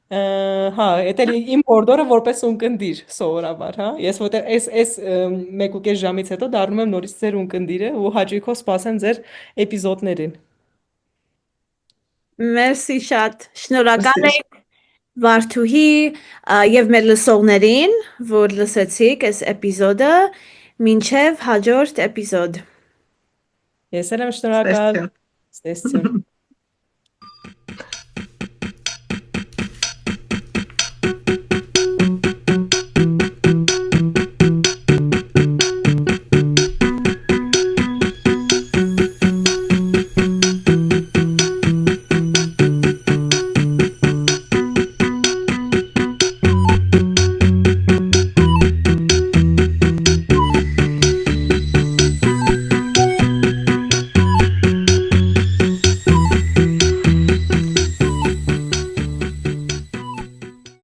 Հա, դա իմ հորդորը որպես ունկնդիր սովորաբար, հա։ Ես որտեղ այս 1.5 ժամից հետո դառնում եմ նորից ձեր ունկնդիրը ու հաճույքով սպասեմ ձեր էպիզոդներին։ Մերսի շատ, շնորհակալ Մերսի։ եմ Վարդուհի եւ մեր լսողներին, որ լսեցիք այս էպիզոդը, մինչև հաջորդ էպիզոդ։ Ես էլ եմ շնորհակալ։ Ստեսություն։ Ստեսություն։